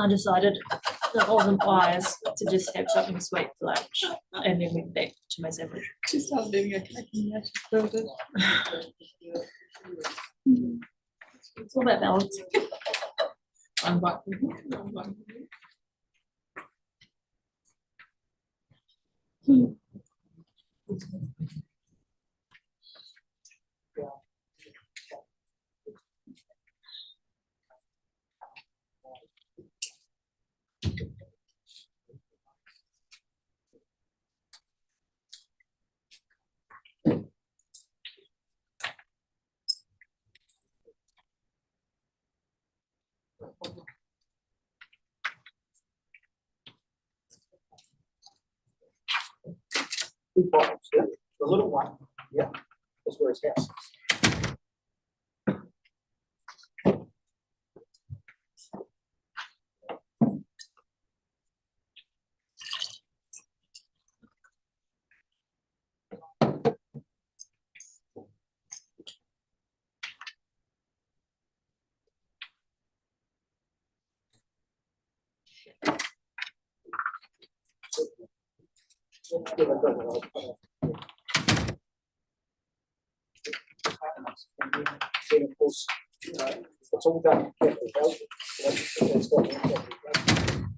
I decided that I wasn't wise to just have something sweet for lunch and then went back to my sandwich. She started doing a cake and now she's filled it. It's all about balance. I'm back. Two bottles, yeah. The little one, yeah. That's where his house is. Then of course, it's all done in Capital Belgium. That's got in Capital Belgium.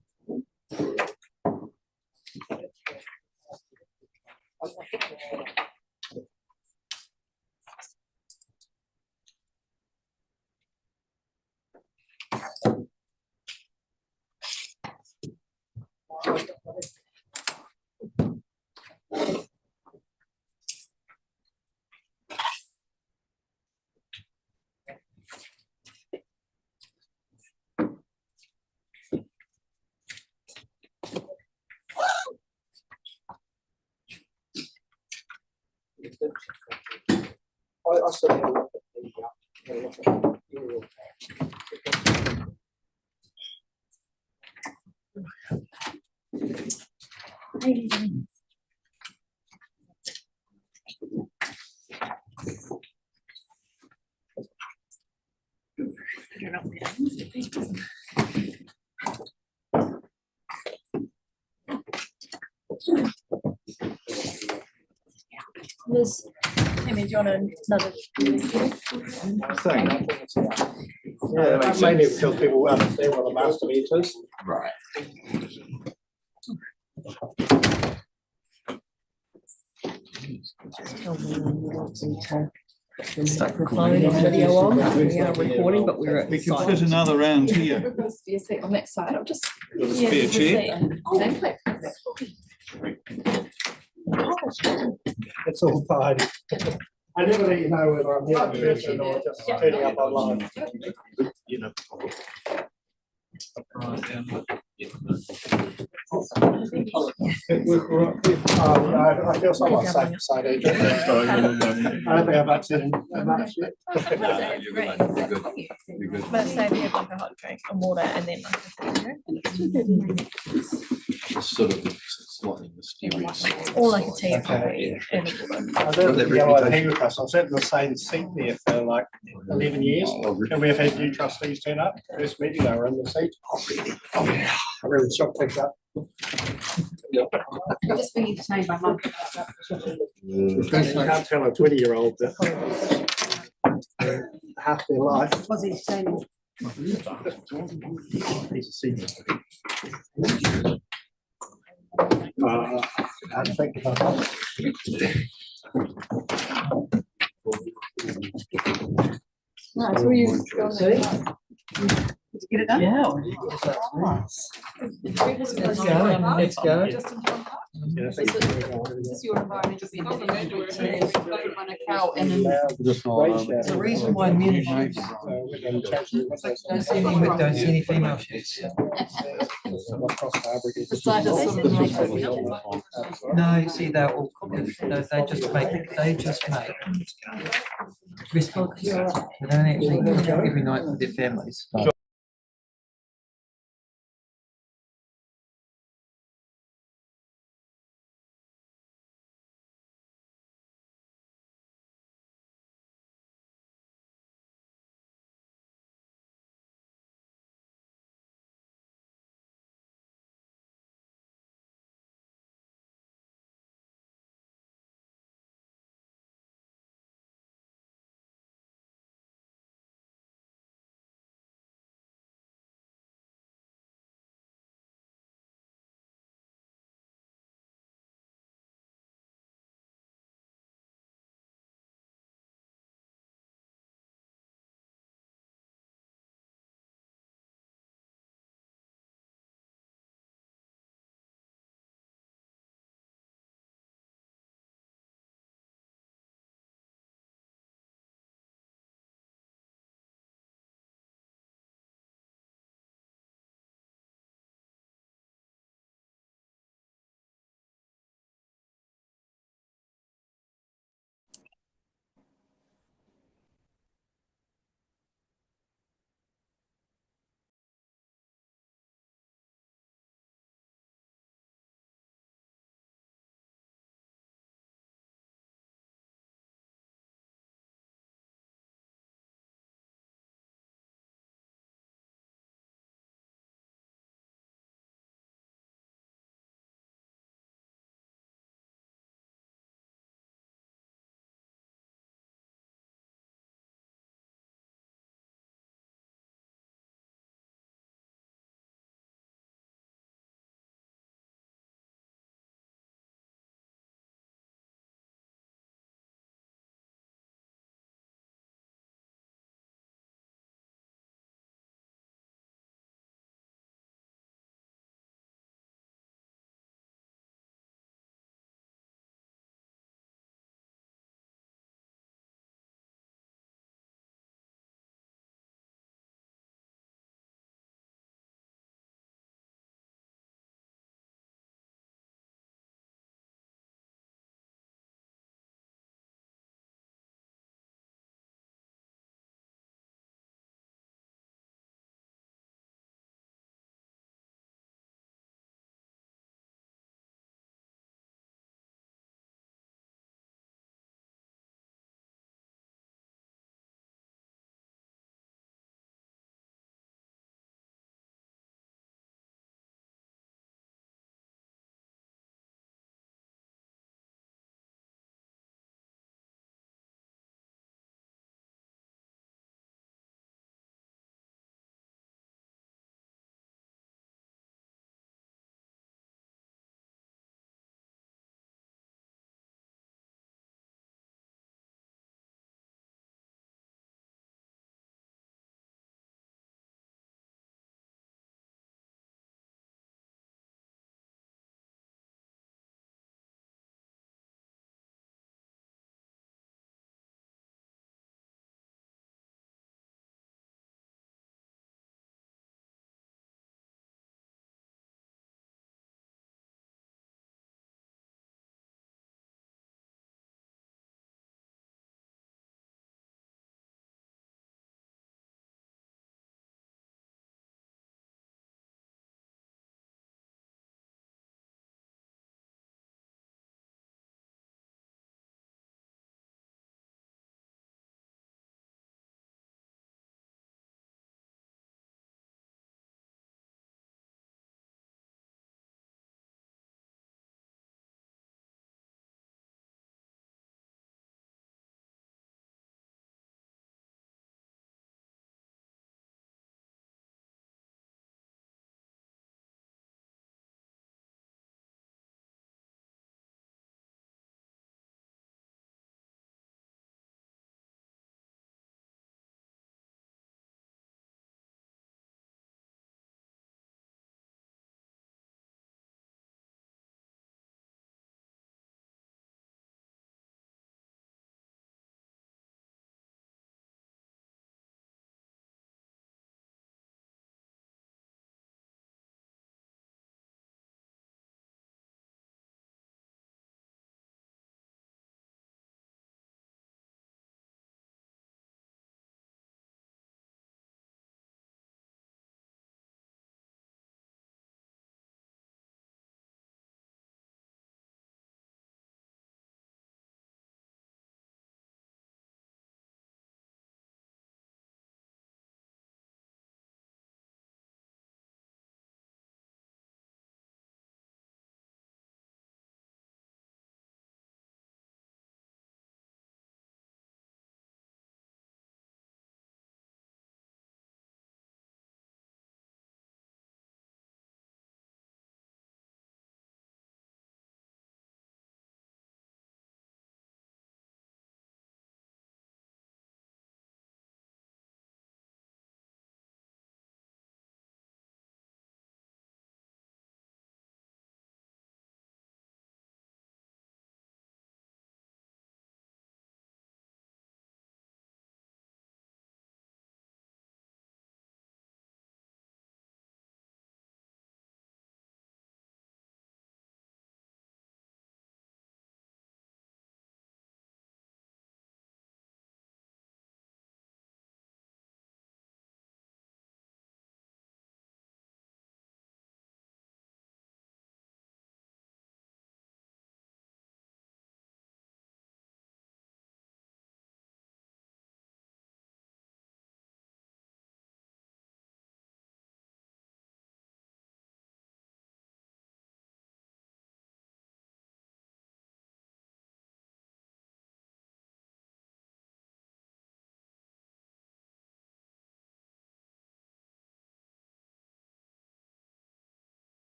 I sort of look at the aerial. Liz, Amy, do you want another? Thing. Yeah, makes mainly sense. because people understand what a master meter is. Right. Stuck the phone and video on. We are recording, but we're at We can fit silent. another round here. We've got a spare seat on that side. I'll just. Got a spare chair. It's all fine. I never let you know whether I'm here in person or just turning up online. You know. I feel somewhat safe beside Adrian. I don't think I've accident much yet. You're good, mate. You're good. You're good. Let's say we have like a hot drink and water and then like It's sort of slightly mysterious. or like a tea and Okay. coffee and a water. I don't think yellow and Henry Cross. I've sat in the same seat there for like 11 years. And we've had new trustees turn up. First meeting, they were in the seat. I really shocked things up. Just for you to say, my mum. You can't tell a 20-year-old that half their life. Was he saying? He's a senior. I think about No, so you go on there. Did you get it done? Yeah. Let's go. Is this your environmental? On a cow and then There's a reason why men have don't see any female shoots. the side is sort of. No, see, they're all no, they just make response. They don't actually cook every night for their families.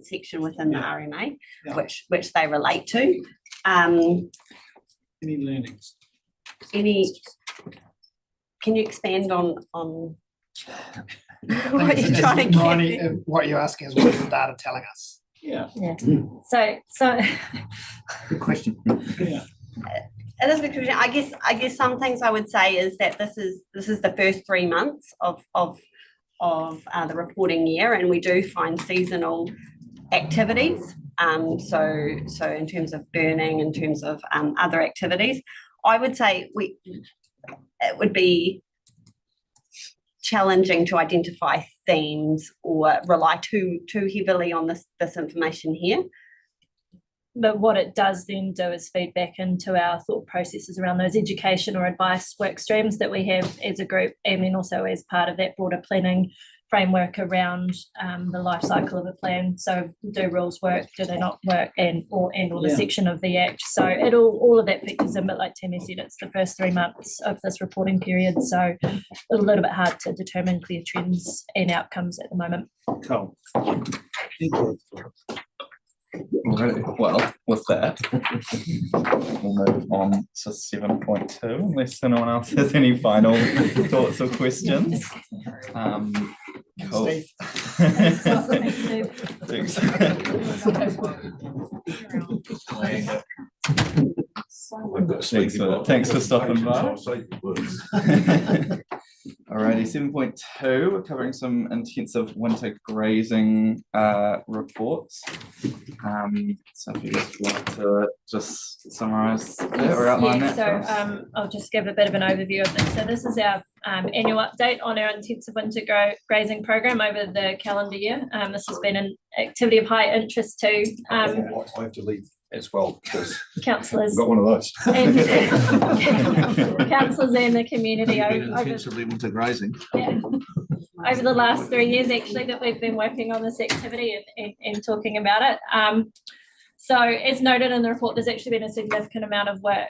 section within the RMA, Yeah. which they relate to. Any learnings? Can you expand on what you're trying to Bryony, get? what you're asking is what is the data telling us? Yeah. So Good question. Yeah. It is a good question. I guess some things I would say is that this is the first 3 months of the reporting year, and we do find seasonal activities. So in terms of burning, in terms of other activities, I would say it would be challenging to identify themes or rely too heavily on this information here. But what it does then do is feed back into our thought processes around those education or advice work streams that we have as a group, and then also as part of that broader planning framework around the life cycle of a plan. So do rules work, do they not work, and or the section of the Act. So all of that features in, but like Tammy said, it's the first 3 months of this reporting period, so a little bit hard to determine clear trends and outcomes at the moment. Cool. Alright, well, with that, we'll move on to 7.2, unless anyone else has any final thoughts or questions. Cool. Thanks, Steve. Thanks. Thanks for stopping by. Alrighty, 7.2, we're covering some intensive winter grazing reports. So if you just want to just summarise that or outline that. So I'll just give a bit of an overview of this. So this is our annual update on our intensive winter grazing program over the calendar year. This has been an activity of high interest to I have to leave as well because councillors I've got one of those. and councillors and the community Intensively winter grazing. over the last 3 years actually that we've been working on this activity and talking about it. So as noted in the report, there's actually been a significant amount of work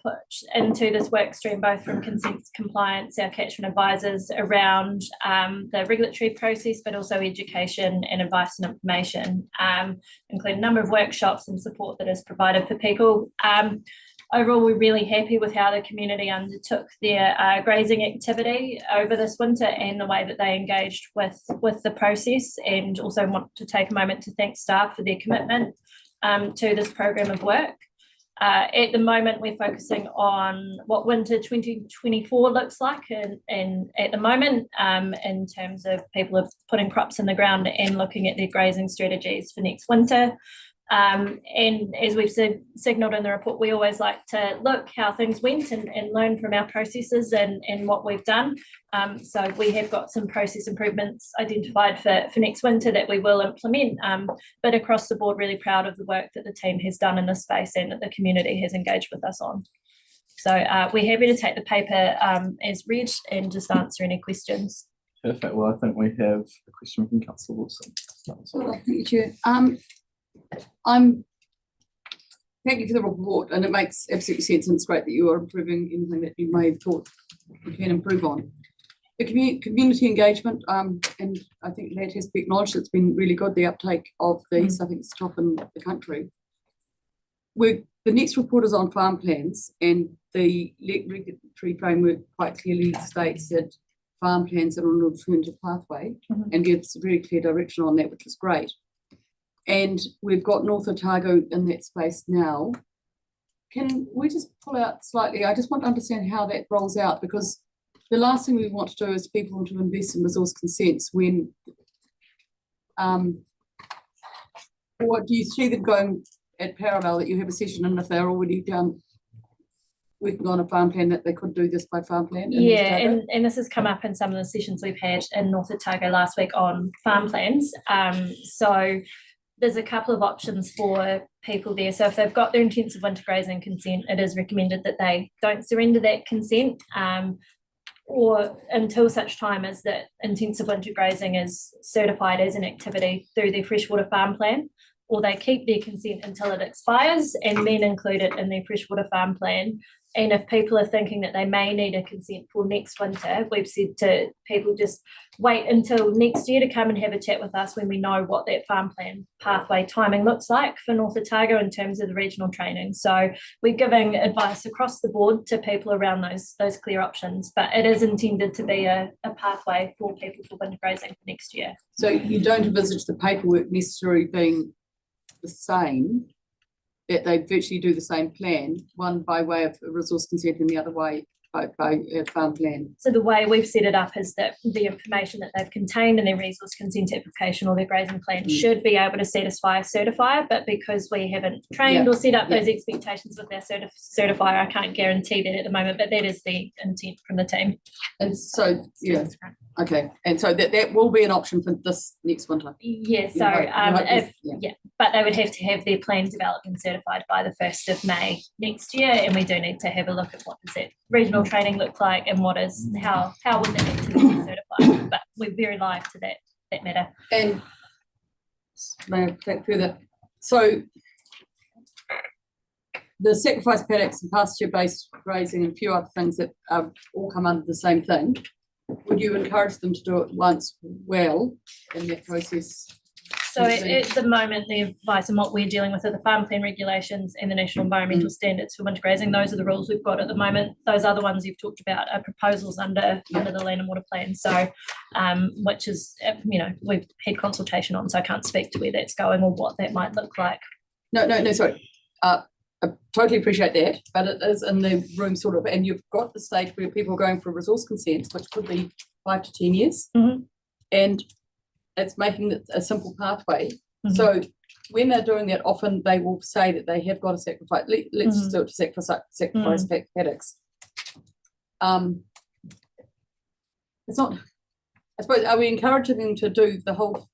put into this work stream, both from consent compliance, our catchment advisors around the regulatory process, but also education and advice and information, including a number of workshops and support that is provided for people. Overall, we're really happy with how the community undertook their grazing activity over this winter and the way that they engaged with the process, and also want to take a moment to thank staff for their commitment to this program of work. At the moment, we're focusing on what winter 2024 looks like, and at the moment, in terms of people are putting crops in the ground and looking at their grazing strategies for next winter. And as we've signalled in the report, we always like to look how things went and learn from our processes and what we've done. So we have got some process improvements identified for next winter that we will implement, but across the board, really proud of the work that the team has done in this space and that the community has engaged with us on. So we're happy to take the paper as read and just answer any questions. Perfect. Well, I think we have a question from Councillor Wilson. Thank you, Chair. Thank you for the report, and it makes absolute sense, and it's great that you are improving anything that you may have thought you can improve on. The community engagement, and I think that has to be acknowledged, it's been really good, the uptake of these. I think it's top in the country. The next report is on farm plans, and the regulatory framework quite clearly states that farm plans are an alternative pathway and gives a very clear direction on that, which is great. And we've got North Otago in that space now. Can we just pull out slightly? I just want to understand how that rolls out, because the last thing we want to do is people want to invest in resource consents when, or do you see them going at parallel, that you have a session, and if they're already done working on a farm plan, that they could do this by farm plan? Yeah, and this has come up in some of the sessions we've had in North Otago last week on farm plans. So there's a couple of options for people there. So if they've got their intensive winter grazing consent, it is recommended that they don't surrender that consent or until such time as that intensive winter grazing is certified as an activity through their freshwater farm plan. or they keep their consent until it expires and then include it in their freshwater farm plan. And if people are thinking that they may need a consent for next winter, we've said to people just wait until next year to come and have a chat with us when we know what that farm plan pathway timing looks like for North Otago in terms of the regional training. So we're giving advice across the board to people around those clear options, but it is intended to be a pathway for people for winter grazing for next year. So you don't envisage the paperwork necessarily being the same, that they virtually do the same plan, one by way of a resource consent and the other way by a farm plan. So the way we've set it up is that the information that they've contained in their resource consent application or their grazing plan should be able to satisfy a certifier, but because we haven't trained or set up those expectations with our certifier, I can't guarantee that at the moment, but that is the intent from the team. And so, okay, and so that will be an option for this next winter. Yeah, so but they would have to have their plan developed and certified by the 1st of May next year, and we do need to have a look at what does that regional training look like and what is how would that need to be certified. But we're very live to that matter. And may I take further? So the sacrifice paddocks and pasture-based grazing and a few other things that all come under the same thing. Would you encourage them to do it once well in that process? So at the moment, the advice and what we're dealing with are the farm plan regulations and the national environmental standards for winter grazing. Those are the rules we've got at the moment. Those other ones you've talked about are proposals under the land and water plan. So, which is, we've had consultation on, so I can't speak to where that's going or what that might look like. No, sorry. I totally appreciate that, but it is in the room sort of, and you've got the stage where people are going for resource consents, which could be 5 to 10 years, and it's making it a simple pathway. So when they're doing that, often they will say that they have got a sacrifice. Let's just do it to sacrifice paddocks. It's not. I suppose, are we encouraging them to do the whole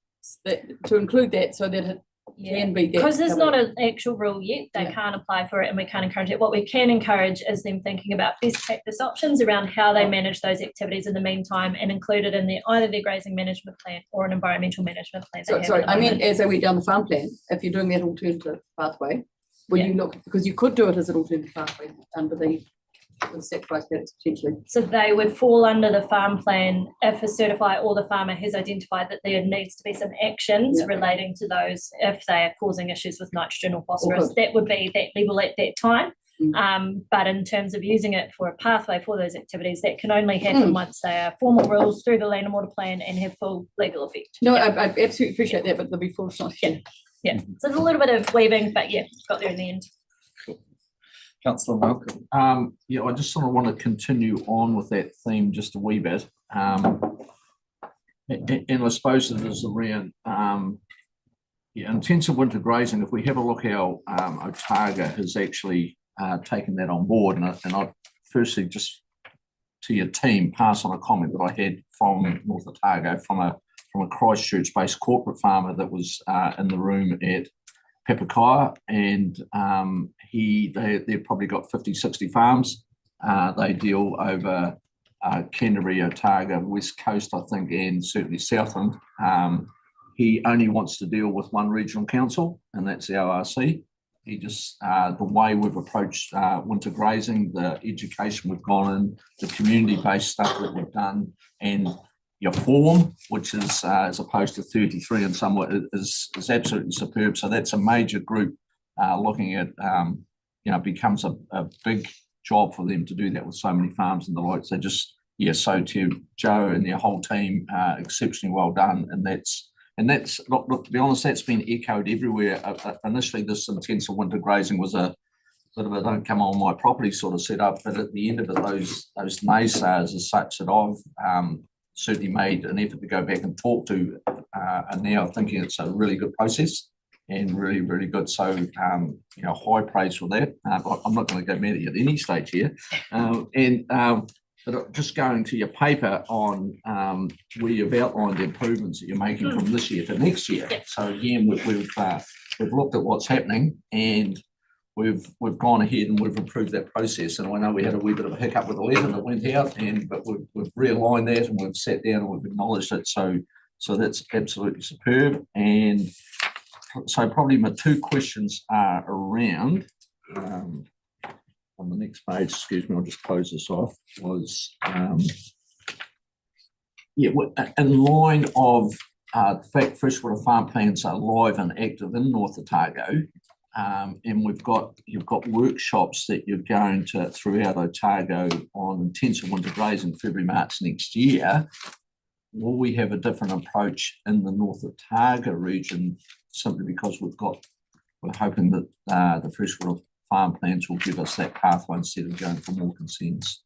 to include that so that it can be because there's not an actual rule yet, they can't apply for it and we can't encourage it. What we can encourage is them thinking about best practice options around how they manage those activities in the meantime and include it in either their grazing management plan or an environmental management plan. Sorry, I mean as they went down the farm plan, if you're doing that alternative pathway, will you look, because you could do it as an alternative pathway under the sacrifice paddocks potentially. So they would fall under the farm plan if a certifier or the farmer has identified that there needs to be some actions relating to those if they are causing issues with nitrogen or phosphorus. That would be that level at that time. But in terms of using it for a pathway for those activities, that can only happen once they are formal rules through the land and water plan and have full legal effect. No, I absolutely appreciate that, but there'll be full not. So there's a little bit of weaving, but got there in the end. Councillor Malcolm. I just sort of want to continue on with that theme just a wee bit. And I suppose it is around intensive winter grazing. If we have a look how Otago has actually taken that on board, and I firstly just to your team pass on a comment that I had from North Otago from a Christchurch-based corporate farmer that was in the room at Pepakaya, and they've probably got 50, 60 farms. They deal over Canterbury, Otago, West Coast, I think, and certainly Southland. He only wants to deal with one regional council, and that's the ORC. He just, the way we've approached winter grazing, the education we've gone in, the community-based stuff that we've done, and your form, which is as opposed to 33 and somewhat, is absolutely superb. So that's a major group looking at, becomes a big job for them to do that with so many farms and the like. So just, so to Joe and their whole team, exceptionally well done. And that's look, to be honest, that's been echoed everywhere. Initially, this intensive winter grazing was a bit of a don't come on my property sort of setup, but at the end of it, those naysayers as such that I've certainly made an effort to go back and talk to, and now thinking it's a really good process and really, really good. So, high praise for that. I'm not going to go mad at any stage here. But just going to your paper on where you've outlined the improvements that you're making from this year to next year. So again, we've looked at what's happening and we've gone ahead and we've improved that process. And I know we had a wee bit of a hiccup with the letter that went out, but we've realigned that and we've sat down and we've acknowledged it. So that's absolutely superb. And so probably my two questions are around, on the next page, excuse me, I'll just close this off, was, in line of the fact freshwater farm plans are live and active in North Otago, and you've got workshops that you're going to throughout Otago on intensive winter grazing February, March next year. Will we have a different approach in the North Otago region simply because we're hoping that the freshwater farm plans will give us that pathway instead of going for more consents?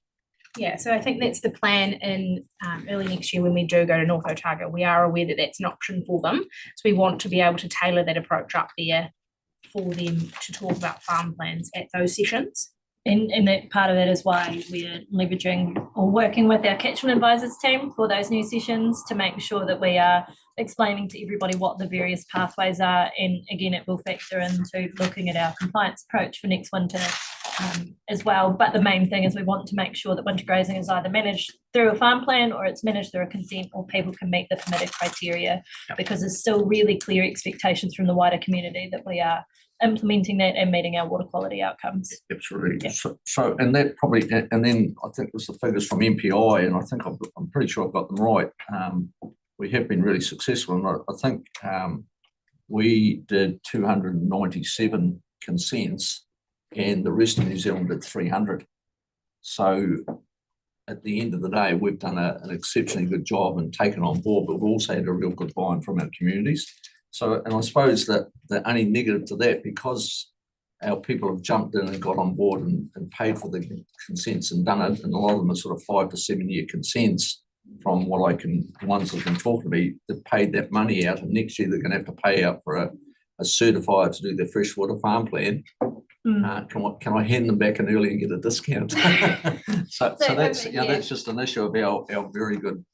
Yeah, so I think that's the plan in early next year when we do go to North Otago. We are aware that that's an option for them. So we want to be able to tailor that approach up there for them to talk about farm plans at those sessions. And that part of that is why we're leveraging or working with our catchment advisors team for those new sessions to make sure that we are explaining to everybody what the various pathways are. And again, it will factor into looking at our compliance approach for next winter as well. But the main thing is we want to make sure that winter grazing is either managed through a farm plan or it's managed through a consent, or people can meet the permitted criteria, because there's still really clear expectations from the wider community that we are implementing that and meeting our water quality outcomes. Absolutely. Yeah. So and that probably, and then I think it was the figures from MPI, and I think I'm pretty sure I've got them right. We have been really successful, and I think we did 297 consents, and the rest of New Zealand did 300. So at the end of the day, we've done an exceptionally good job and taken on board, but we've also had a real good buy-in from our communities. So, and I suppose that the only negative to that, because our people have jumped in and got on board and paid for the consents and done it, and a lot of them are sort of 5 to 7 year consents from what the ones that have been talking to me, they've paid that money out, and next year they're going to have to pay out for a certifier to do their freshwater farm plan. Can I hand them back in early and get a discount? so that's that's just an issue of our very good.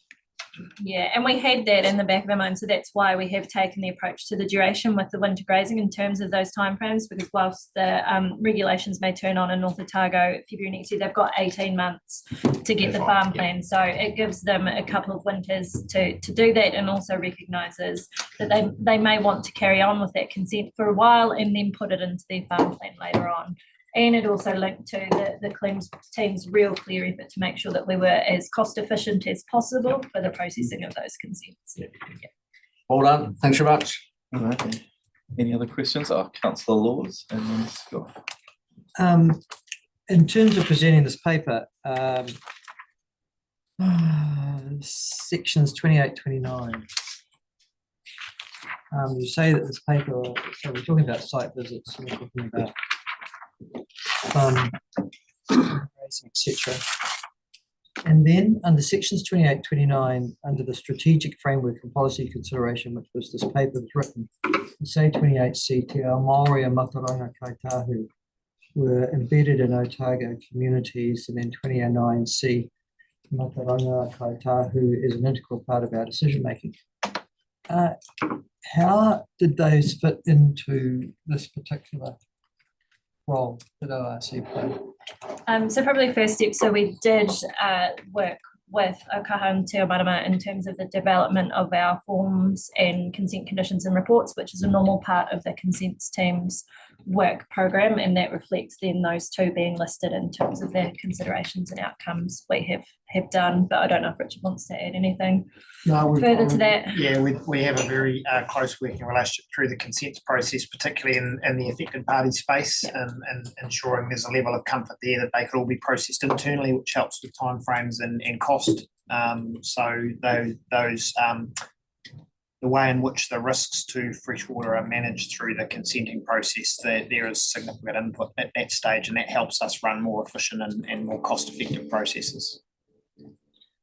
Yeah, and we had that in the back of our mind, so that's why we have taken the approach to the duration with the winter grazing in terms of those timeframes, because whilst the regulations may turn on in North Otago February next year, they've got 18 months to get the farm plan, so it gives them a couple of winters to do that, and also recognises that they may want to carry on with that consent for a while and then put it into their farm plan later on. And it also linked to the claims team's real clear effort to make sure that we were as cost efficient as possible for the processing of those consents. Well done. Thanks very much. All right. Any other questions? Councillor Laws and then Scott. In terms of presenting this paper, sections 28, 29. You say that this paper, so we're talking about site visits, we're talking about etc. And then under sections 28, 29, under the strategic framework and policy consideration, which was this paper was written, you say 28C, Te Ao Māori and Matauranga Kaitahu were embedded in Otago communities, and then 29C, Matauranga Kaitahu is an integral part of our decision making. How did those fit into this particular role that ORC play? So probably first step, so we did work with Okaha and Te Marama in terms of the development of our forms and consent conditions and reports, which is a normal part of the consents team's work program, and that reflects then those two being listed in terms of the considerations and outcomes we have done. But I don't know if Richard wants to add anything further to that. Yeah, we have a very close working relationship through the consents process, particularly in the affected party space, and ensuring there's a level of comfort there that they could all be processed internally, which helps with timeframes and cost. So those the way in which the risks to freshwater are managed through the consenting process, there is significant input at that stage, and that helps us run more efficient and more cost-effective processes.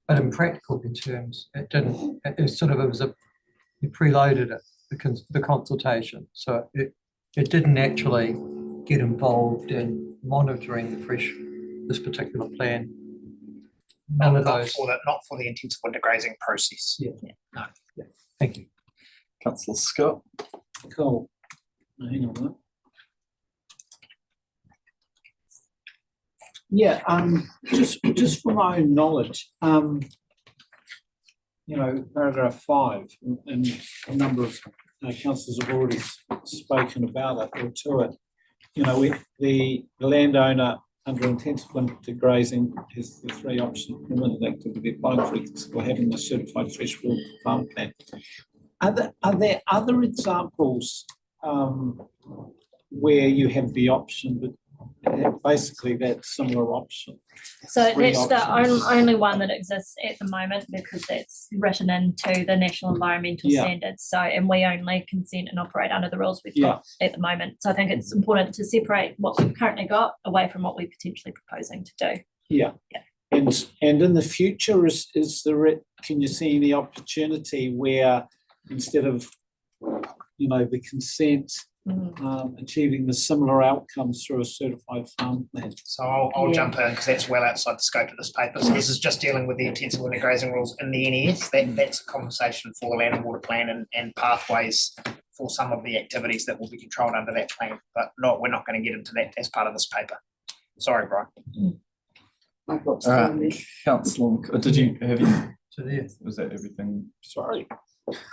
But in practical terms, it didn't. You preloaded it, the consultation, so it didn't actually get involved in monitoring this particular plan. None of those. Not for the intensive winter grazing process. Yeah. No. Yeah. Thank you. Councillor Scott. Cool. Hang on a minute. Yeah, just for my own knowledge, paragraph 5 and a number of councillors have already spoken about it or to it. You know, the landowner under intensive winter grazing has the three options: permitted activity, applying for having a certified freshwater farm plan. Are there other examples where you have the option, but basically that similar option? So Three that's the options. only one that exists at the moment because it's written into the National Environmental Yeah. Standards. So, and we only consent and operate under the rules we've Yeah. got at the moment. So I think it's important to separate what we've currently got away from what we're potentially proposing to do. Yeah. Yeah. And in the future, can you see any opportunity where instead of, the consent, achieving the similar outcomes through a certified farm plan? So I'll Yeah. jump in because that's well outside the scope of this paper. So this is just dealing with the intensive winter grazing rules in the NES. That's a conversation for the land and water plan and pathways for some of the activities that will be controlled under that plan. But no, we're not going to get into that as part of this paper. Sorry, Brian. I've got some there. Councillor, have you, So there. was that everything? Sorry.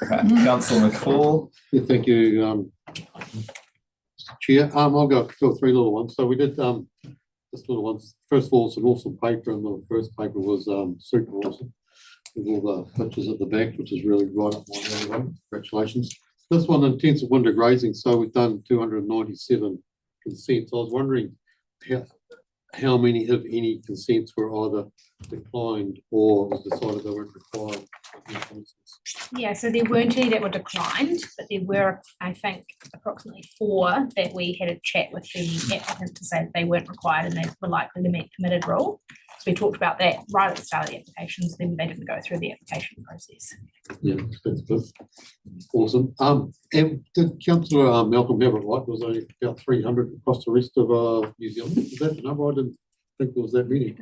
Okay, Councillor McCall. Yeah, thank you, Mr. Chair. I'll go two or three little ones. So we did just little ones. First of all, it's an awesome paper, and the first paper was super awesome with all the pictures at the back, which is really right up my alley. Congratulations. This one, intensive winter grazing. So we've done 297 consents. I was wondering how many, if any, consents were either declined or was decided they weren't required. Yeah, so there weren't any that were declined, but there were, I think, approximately 4 that we had a chat with the applicant to say that they weren't required and they were likely to meet permitted rule. So we talked about that right at the start of the applications, then they didn't go through the application process. Yeah, that's good. Awesome. And did Councillor Malcolm have it right? Was only about 300 across the rest of New Zealand? Is that the number? I didn't think there was that many.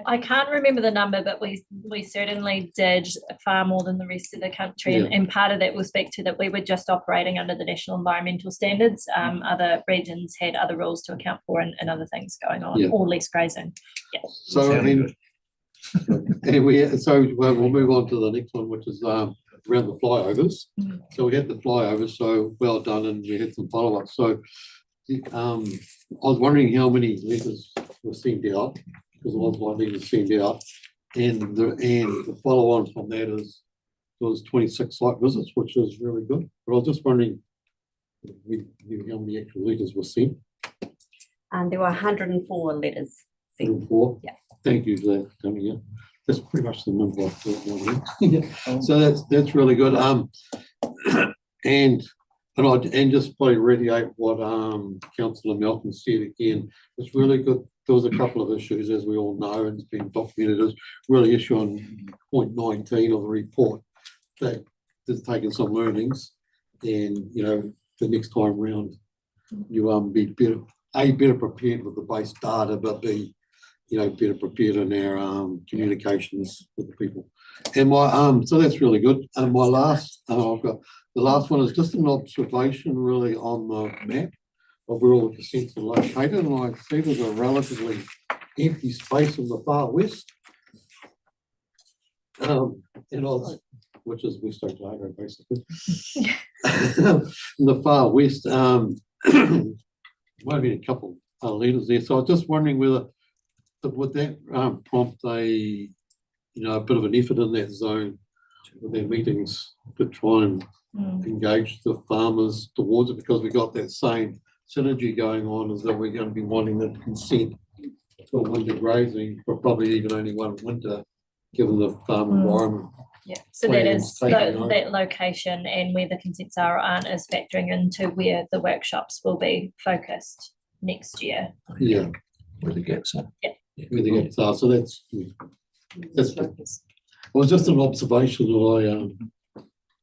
I can't remember the number, but we certainly did far more than the rest of the country. And part of that will speak to that we were just operating under the National Environmental Standards. Other regions had other rules to account for and other things going on, Yeah. or less grazing. Yeah. So I mean, and we'll move on to the next one, which is around the flyovers. So we had the flyovers, so well done, and we had some follow-ups. So I was wondering how many letters were sent out, because a lot of my letters sent out, and the follow-on from that was 26 site visits, which is really good. But I was just wondering how many actual letters were sent. There were 104 letters sent. Yeah. Thank you for that coming in. That's pretty much the number I thought. Yeah. So that's really good. And just probably reiterate what Councillor Malcolm said again. It's really good. There was a couple of issues, as we all know, and it's been documented as really issue on point 19 of the report that has taken some learnings, and the next time round you be better prepared with the base data, but be better prepared in our communications with the people. And my so that's really good. And my last I've got the last one is just an observation really on the map of where all the consents are located, and I see there's a relatively empty space in the far west. Which is West Otago basically. In the far west, might have been a couple leaders there. So I was just wondering whether would that prompt a bit of an effort in that zone with their meetings to try and engage the farmers towards it, because we got that same synergy going on, is that we're going to be wanting them to consent for winter grazing, but probably even only one winter, given the farm environment. Yeah, so that is taking over. that location and where the consents are or aren't is factoring into where the workshops will be focused next year. Yeah, Where the gaps are. Yeah. where the gaps are. So that's it was just an observation that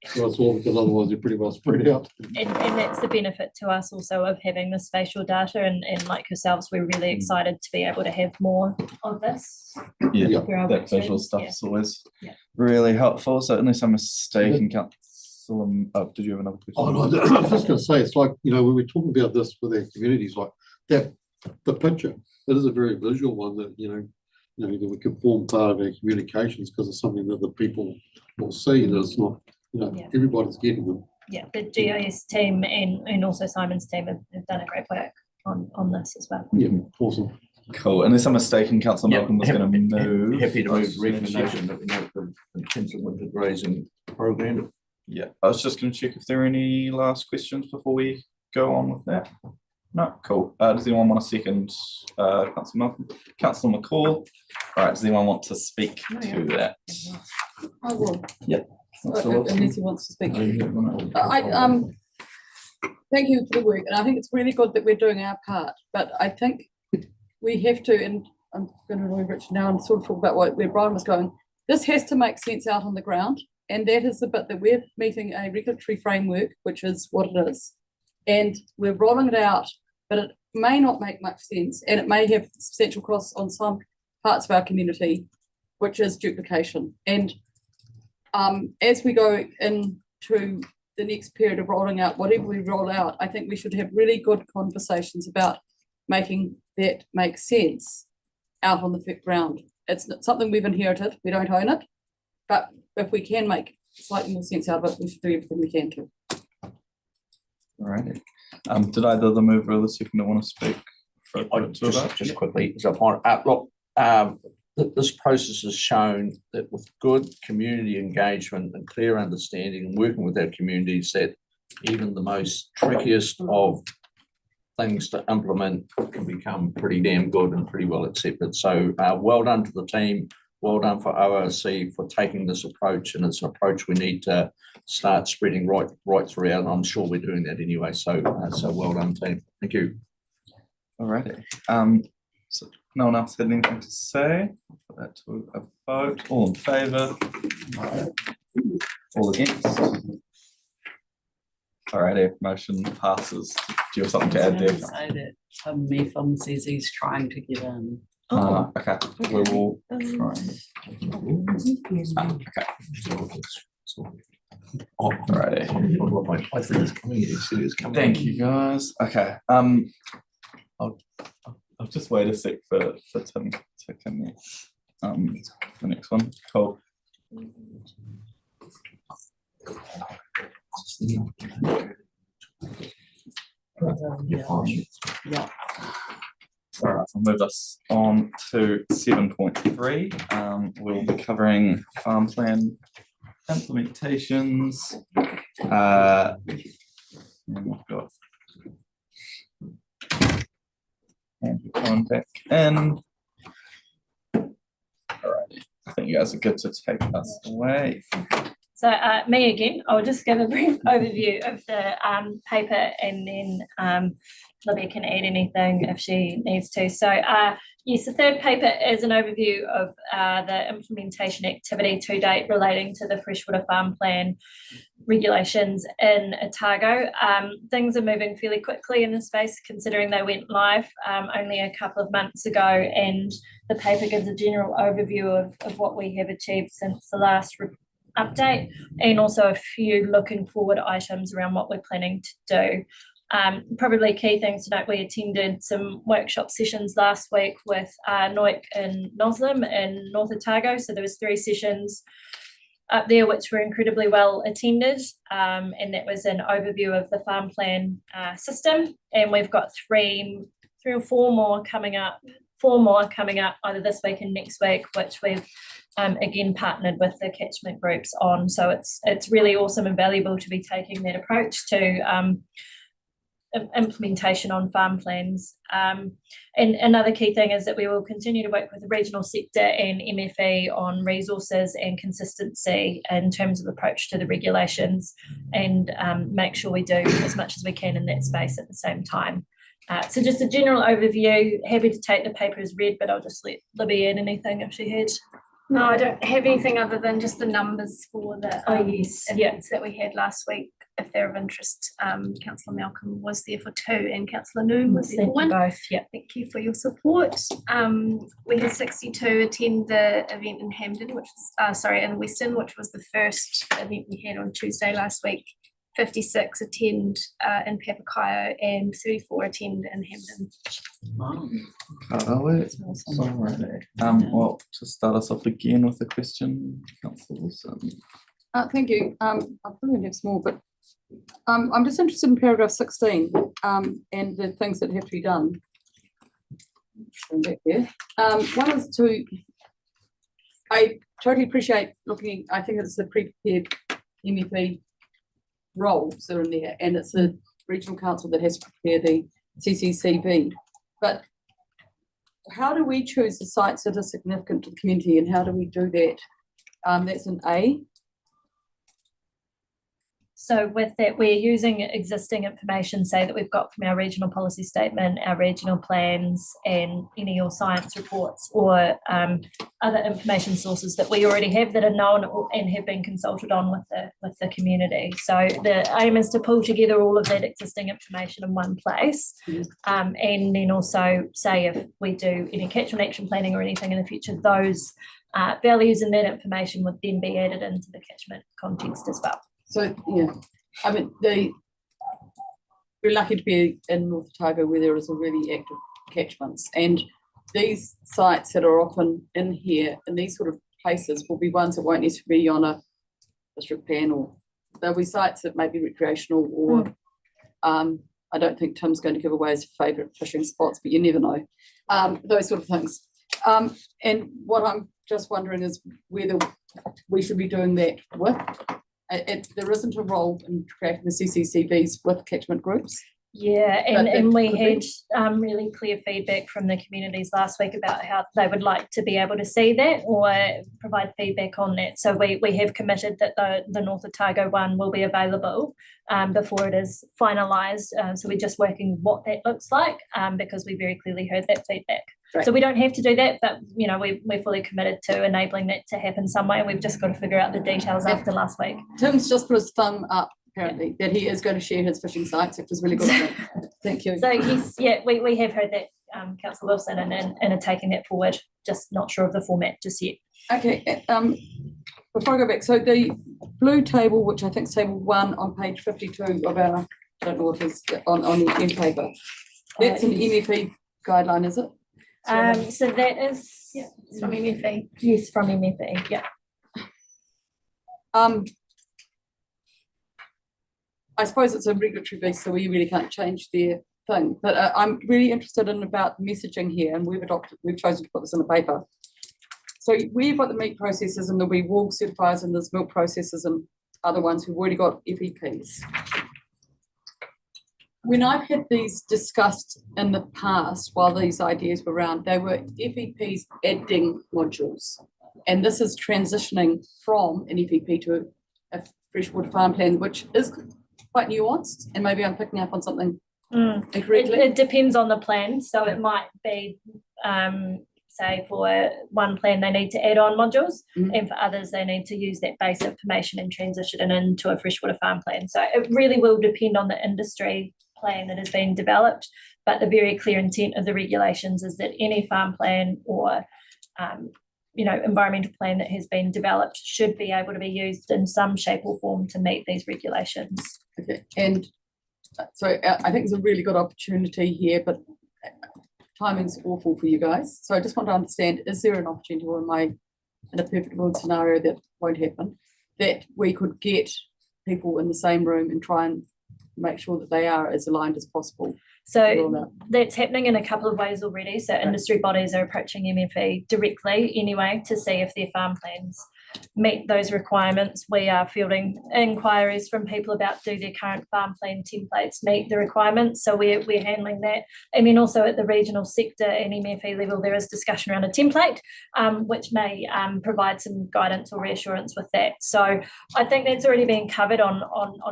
I saw, because otherwise they're pretty well spread out. And that's the benefit to us also of having the spatial data, and like yourselves, we're really excited to be able to have more of this. Yeah, through our that work visual streams. stuff Yeah. is always Yeah. really helpful. So unless I'm mistaken, Councillor, did you have another question? Oh, no, I was just going to say, it's like, when we're talking about this with our communities, like that, the picture, it is a very visual one that, that we can form part of our communications, because it's something that the people will see, that it's not, Yeah. everybody's getting them. yeah, the GIS team and also Simon's team have done a great work on this as well. Yeah, awesome. Cool, unless I'm mistaken, councillor Malcolm was gonna move. Happy to move those recommendation that we make the intensive winter grazing program. Yeah, I was just gonna check if there are any last questions before we go on with that. No, cool. Does anyone want to second, councillor Malcolm? Councillor McCall? All right, does anyone want to speak to that? I will. Yeah. Unless he wants to speak. Thank you for the work, and I think it's really good that we're doing our part, but I think we have to, and I'm gonna really Richard now and sort of talk about where Brian was going. This has to make sense out on the ground, and that is the bit that we're meeting a regulatory framework, which is what it is. And we're rolling it out, but it may not make much sense, and it may have substantial costs on some parts of our community, which is duplication. And as we go into the next period of rolling out whatever we roll out, I think we should have really good conversations about making that make sense out on the ground. It's not something we've inherited, we don't own it, but if we can make slightly more sense out of it, we should do everything we can to. Alrighty. Did either of the mover or the seconder want to speak? Just quickly, so look, this process has shown that with good community engagement and clear understanding and working with our communities, that even the most trickiest of things to implement can become pretty damn good and pretty well accepted. So well done to the team, well done for ORC for taking this approach, and it's an approach we need to start spreading right throughout. And I'm sure we're doing that anyway. So well done, team. Thank you. Alrighty. So no one else had anything to say? Put that to a vote. All in favour? All against? Alrighty, motion passes. Do you have something to add there? Say that Tim Metham says he's trying to get in. Okay, we will try. Okay. Alrighty. Thank you, guys. Okay. I'll just wait a sec for Tim to come in. The next one. Cool. Yeah. All right, I'll move us on to 7.3. We'll be covering farm plan implementations. And we've got Andrew contact in. All right, I think you guys are good to take us away. So me again, I'll just give a brief overview of the paper, and then Libby can add anything if she needs to. So yes, the third paper is an overview of the implementation activity to date relating to the freshwater farm plan regulations in Otago. Things are moving fairly quickly in the space, considering they went live only a couple of months ago, and the paper gives a general overview of what we have achieved since the last update, and also a few looking forward items around what we're planning to do. Probably key things to note, we attended some workshop sessions last week with NOIC and NOSLM in North Otago. So there was 3 sessions up there which were incredibly well attended, and that was an overview of the farm plan system. And we've got 3 or 4 more coming up, 4 more coming up either this week and next week, which we've again partnered with the catchment groups on. So it's really awesome and valuable to be taking that approach to implementation on farm plans. And another key thing is that we will continue to work with the regional sector and MFE on resources and consistency in terms of approach to the regulations, and make sure we do as much as we can in that space at the same time. So just a general overview. Happy to take the paper as read, but I'll just let Libby add anything if she had. No, I don't have anything other than just the numbers for the yes, events that we had last week. If they're of interest, Councillor Malcolm was there for 2 and Councillor Noon was there for 1. Both, yeah. Thank you for your support. We had 62 attend the event in Hampden, which was in Western, which was the first event we had on Tuesday last week. 56 attend in Papakayo and 34 attend in Hampden. Well, to start us off again with a question, councillors. Thank you. I probably have small, but I'm just interested in paragraph 16, and the things that have to be done. Back there. One is I totally appreciate looking, I think it's the pre-prepared MEP roles that are in there, and it's the regional council that has to prepare the CCCB. But how do we choose the sites that are significant to the community, and how do we do that? That's an A. So with that, we're using existing information, say that we've got from our regional policy statement, our regional plans, and any or science reports, or other information sources that we already have that are known and have been consulted on with the community. So the aim is to pull together all of that existing information in one place, and then also say if we do any catchment action planning or anything in the future, those values and that information would then be added into the catchment context as well. So, yeah, I mean, we're lucky to be in North Otago where there is a really active catchments, and these sites that are often in here, in these sort of places, will be ones that won't necessarily be on a district plan, or there'll be sites that may be recreational, or I don't think Tim's going to give away his favourite fishing spots, but you never know, those sort of things. And what I'm just wondering is whether we should be doing that with. There isn't a role in creating the CCCBs with catchment groups. Yeah, and we had really clear feedback from the communities last week about how they would like to be able to see that or provide feedback on that. So we have committed that the North Otago one will be available before it is finalised. So we're just working what that looks like because we very clearly heard that feedback. Right. So we don't have to do that, but you know we're fully committed to enabling that to happen some way. We've just got to figure out the details after last week. Tim's just put his thumb up apparently that he is going to share his fishing sites, which is really good. Thank you. So yes, yeah, we have heard that, Councillor Wilson, and are taking that forward. Just not sure of the format just yet. Okay. Before I go back, so the blue table, which I think is table 1 on page 52 of our, I don't know what it is on the end paper. That's an MEP guideline, is it? So that is from MFE. Yes, from MFE. Yeah. I suppose it's a regulatory beast, so we really can't change their thing. But I'm really interested in about messaging here, and we've chosen to put this in the paper. So we've got the meat processors and there'll be wool certifiers and there's milk processors and other ones who've already got FEPs. When I've had these discussed in the past, while these ideas were around, they were FEPs adding modules. And this is transitioning from an FEP to a freshwater farm plan, which is quite nuanced. And maybe I'm picking up on something incorrectly. It depends on the plan. So it might be, say, for one plan, they need to add on modules, and for others, they need to use that base information and transition it into a freshwater farm plan. So it really will depend on the industry plan that has been developed, but the very clear intent of the regulations is that any farm plan or environmental plan that has been developed should be able to be used in some shape or form to meet these regulations. Okay, and so I think it's a really good opportunity here, but timing's awful for you guys. So I just want to understand, is there an opportunity, or am I in a perfect world scenario that won't happen, that we could get people in the same room and try and make sure that they are as aligned as possible? So that's happening in a couple of ways already. So industry bodies are approaching MFE directly anyway to see if their farm plans meet those requirements. We are fielding inquiries from people about do their current farm plan templates meet the requirements. So we're handling that. And then also at the regional sector and MFE level, there is discussion around a template, which may provide some guidance or reassurance with that. So I think that's already being covered on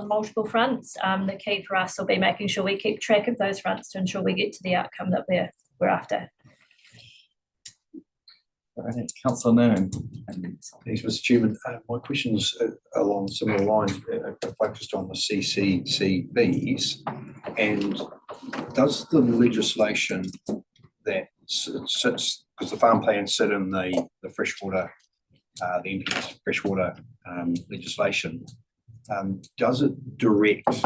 multiple fronts. The key for us will be making sure we keep track of those fronts to ensure we get to the outcome that we're after. Councillor Noon. Thanks, Mr. Chairman. My questions along similar lines are focused on the CCCBs. And does the legislation that sits, because the farm plans sit in the freshwater, the NPS freshwater legislation, does it direct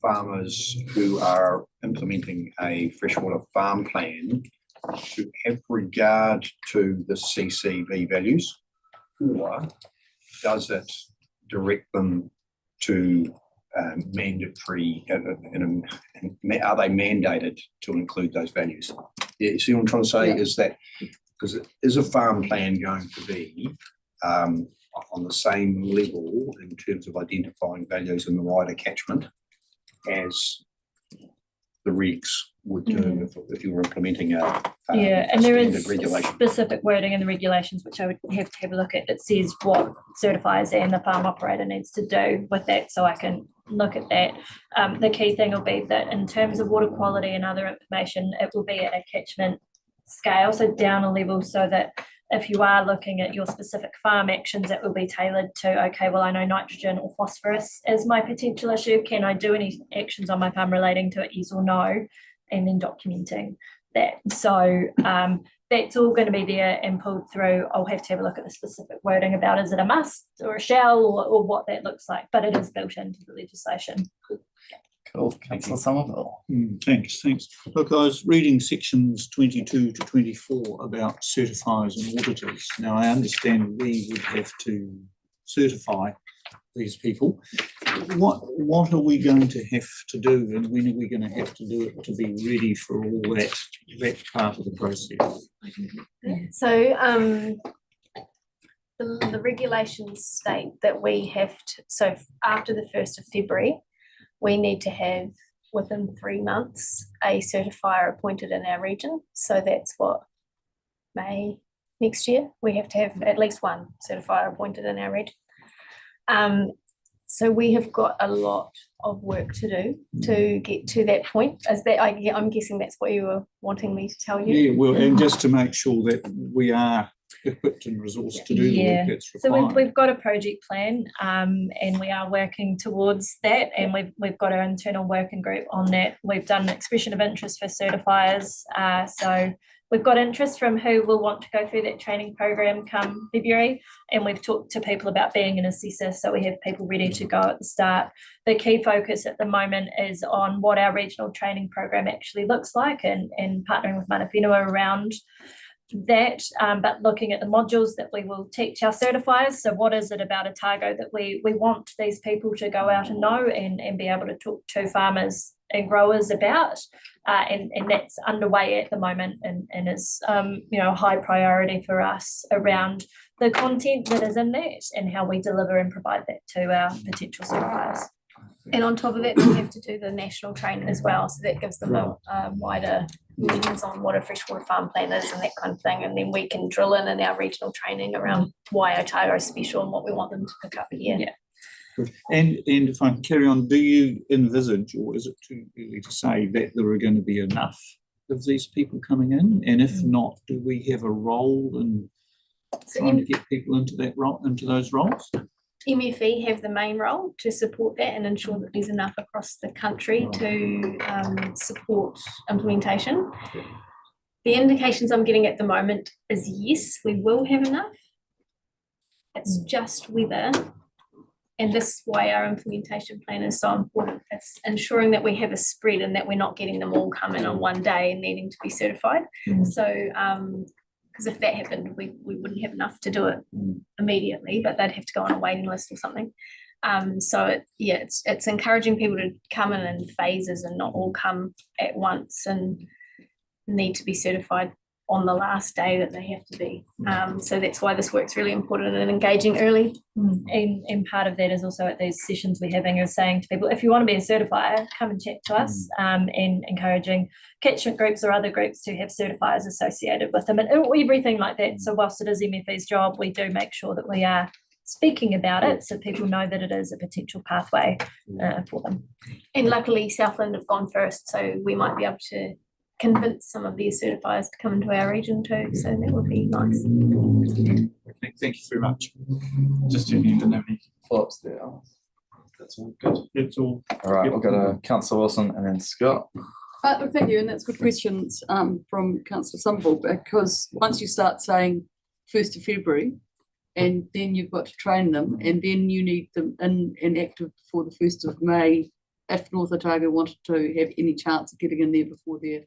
farmers who are implementing a freshwater farm plan to have regard to the CCB values, or does it direct them to mandatory, are they mandated to include those values? Yeah, see what I'm trying to say is that, because is a farm plan going to be on the same level in terms of identifying values in the wider catchment as the regs would do if you were implementing a and there is standard regulation? specific wording in the regulations, which I would have to have a look at, that says what certifiers and the farm operator needs to do with that, so I can look at that. The key thing will be that in terms of water quality and other information, it will be at a catchment scale, so down a level, so that if you are looking at your specific farm actions, it will be tailored to, okay, well, I know nitrogen or phosphorus is my potential issue. Can I do any actions on my farm relating to it, yes or no? And then documenting that. So that's all going to be there and pulled through. I'll have to have a look at the specific wording about, is it a must or a shall, or what that looks like, but it is built into the legislation. Cool, Councillor Somerville. Thanks. Look, I was reading sections 22 to 24 about certifiers and auditors. Now, I understand we would have to certify these people. What are we going to have to do, and when are we going to have to do it to be ready for all that part of the process? So the regulations state that we have to, so after the 1st of February, we need to have within 3 months a certifier appointed in our region. So that's what, May next year, we have to have at least one certifier appointed in our region. So we have got a lot of work to do to get to that point. Is that, I'm guessing that's what you were wanting me to tell you? Yeah, well, and just to make sure that we are equipped and resourced to do the work that's required. So we've got a project plan, and we are working towards that, and we've got our internal working group on that. We've done an expression of interest for certifiers, so we've got interest from who will want to go through that training program come February, and we've talked to people about being an assessor, so we have people ready to go at the start. The key focus at the moment is on what our regional training program actually looks like, and partnering with Mana Whenua around that, but looking at the modules that we will teach our certifiers. So what is it about Otago that we want these people to go out and know and be able to talk to farmers and growers about, and that's underway at the moment, and is a high priority for us around the content that is in that and how we deliver and provide that to our potential certifiers. And on top of that, we have to do the national training as well, so that gives them a wider lens on what a freshwater farm plan is and that kind of thing, and then we can drill in our regional training around why Otago is special and what we want them to pick up here. Yeah. Good. And if I can carry on, do you envisage, or is it too early to say, that there are going to be enough of these people coming in? And if not, do we have a role in trying to get people into that role, into those roles? MFE have the main role to support that and ensure that there's enough across the country to support implementation. The indications I'm getting at the moment is yes, we will have enough. It's just whether, and this is why our implementation plan is so important. It's ensuring that we have a spread and that we're not getting them all come in on one day and needing to be certified. So because if that happened, we wouldn't have enough to do it immediately, but they'd have to go on a waiting list or something. So it's encouraging people to come in phases and not all come at once and need to be certified on the last day that they have to be. So that's why this work's really important and engaging early. And part of that is also at these sessions we're having is saying to people, if you want to be a certifier, come and chat to us, and encouraging catchment groups or other groups to have certifiers associated with them and everything like that. So whilst it is MFE's job, we do make sure that we are speaking about it so people know that it is a potential pathway for them. And luckily Southland have gone first, so we might be able to convince some of these certifiers to come into our region too, so that would be nice. Okay, thank you very much. Just you didn't have any follow-ups there. That's all good. It's all. All right, we'll go to Councillor Wilson and then Scott. Thank you, and that's good questions from Councillor Somerville, because once you start saying 1st of February, and then you've got to train them, and then you need them in active before the 1st of May, if North Otago wanted to have any chance of getting in there before their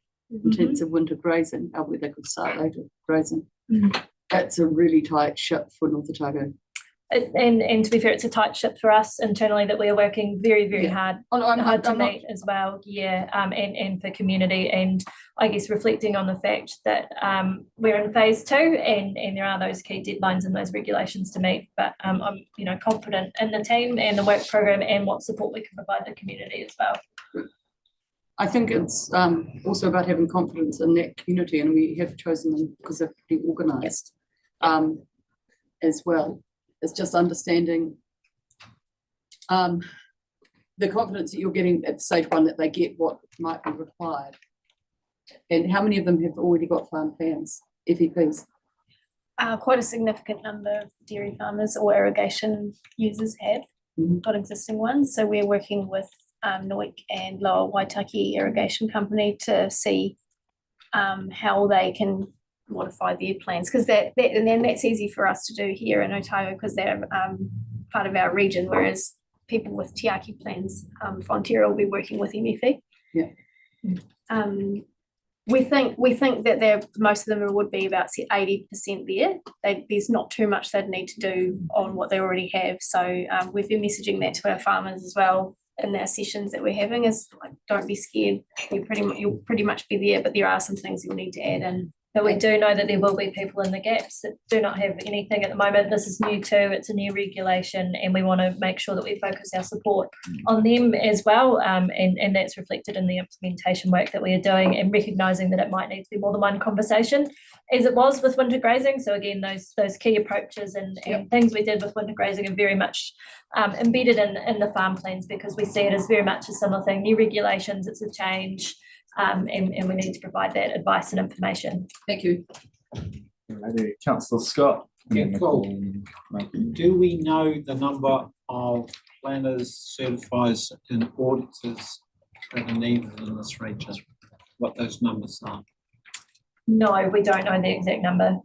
intensive winter grazing, where they could start later grazing. That's a really tight ship for North Otago. And to be fair, it's a tight ship for us internally that we are working very, very hard hard to I'm not- meet as well. Yeah, and for community, and I guess reflecting on the fact that we're in phase 2 and there are those key deadlines and those regulations to meet. But I'm confident in the team and the work program and what support we can provide the community as well. I think it's also about having confidence in that community, and we have chosen them because they're pretty organised as well. It's just understanding the confidence that you're getting at stage 1 that they get what might be required. And how many of them have already got farm plans, FEPs? Quite a significant number of dairy farmers or irrigation users have got existing ones. So we're working with Noik and Lower Waitaki Irrigation Company to see how they can modify their plans, because and then that's easy for us to do here in Otago because they're part of our region, whereas people with Tiaki plans, Fonterra will be working with MFE. Yeah. We think that most of them would be about 80% there. There's not too much they'd need to do on what they already have. So we've been messaging that to our farmers as well in our sessions that we're having, is like, don't be scared. You'll pretty much be there, but there are some things you'll need to add in. But we do know that there will be people in the gaps that do not have anything at the moment. This is new too, it's a new regulation, and we want to make sure that we focus our support on them as well. And that's reflected in the implementation work that we are doing, and recognising that it might need to be more than one conversation, as it was with winter grazing. So again, those key approaches and things we did with winter grazing are very much embedded in the farm plans, because we see it as very much a similar thing. New regulations, it's a change. And we need to provide that advice and information. Thank you. Maybe Councillor Scott. Yeah, cool. Do we know the number of planners, certifiers and auditors that are needed in this region? What those numbers are? No, we don't know the exact number.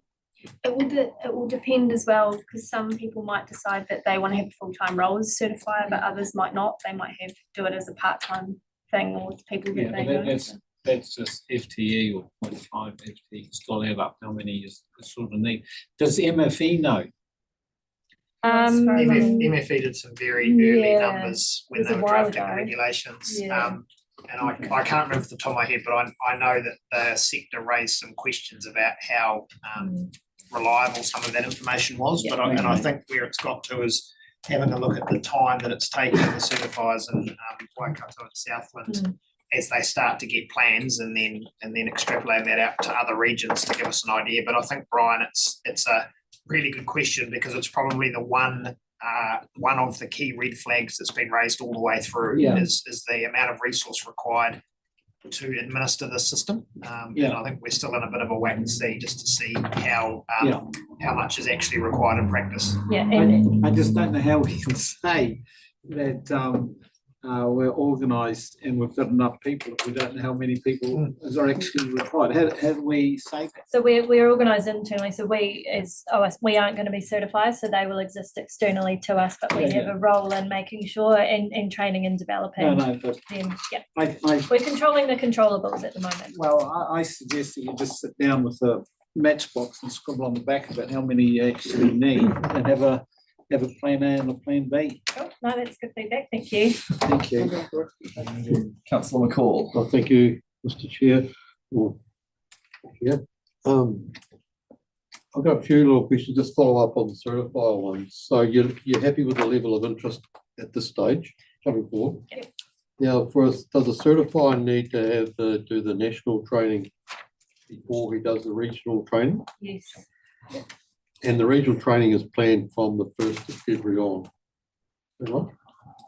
It will depend as well, because some people might decide that they want to have a full-time role as a certifier, but others might not. They might do it as a part-time thing, or people that they know. That's just FTE or 0.5 FTE, still add up how many you sort of need. Does MFE know? MFE did some very early Yeah, numbers when it was they a were while drafting the ago. regulations. Yeah. And I can't remember off the top of my head, but I know that the sector raised some questions about how reliable some of that information was. Yeah. And I think where it's got to is having a look at the time that it's taken the certifiers in Waikato and Southland as they start to get plans, and then extrapolate that out to other regions to give us an idea. But I think, Brian, it's a really good question, because it's probably the one of the key red flags that's been raised all the way through is the amount of resource required to administer the system. And I think we're still in a bit of a wait and see, just to see how much is actually required in practice. Yeah, and I just don't know how we can say that we're organised and we've got enough people if we don't know how many people are actually required. How do we say that? so we're organised internally. So we, as OS, we aren't going to be certified, so they will exist externally to us, but we have a role in making sure and training and developing No, but them. Yeah, I we're controlling the controllables at the moment. well, I suggest that you just sit down with a matchbox and scribble on the back about how many you actually need, and have a plan A and a plan B. Cool. No, that's good feedback. Thank you. Thank you. Councillor McCall. Well, thank you, Mr. Chair. I've got a few little questions, just follow up on the certifier ones. So you're happy with the level of interest at this stage coming forward? Yep. Now, does a certifier need to do the national training before he does the regional training? Yes. And the regional training is planned from the 1st of February on. Is that right?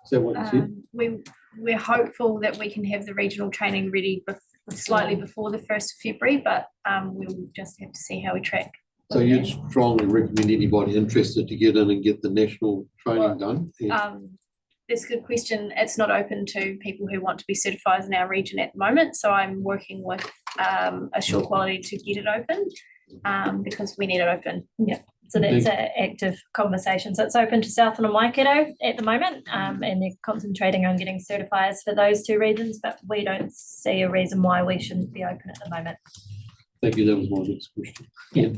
Is that what you said? We're hopeful that we can have the regional training ready slightly before the 1st of February, but we'll just have to see how we track. So you'd strongly recommend anybody interested to get in and get the national training done? That's a good question. It's not open to people who want to be certified in our region at the moment, so I'm working with Assure Quality to get it open, because we need it open. Yeah. So that's an active conversation. So it's open to Southland and Waikato at the moment, and they're concentrating on getting certifiers for those two regions, but we don't see a reason why we shouldn't be open at the moment. Thank you, that was my next question. Yeah.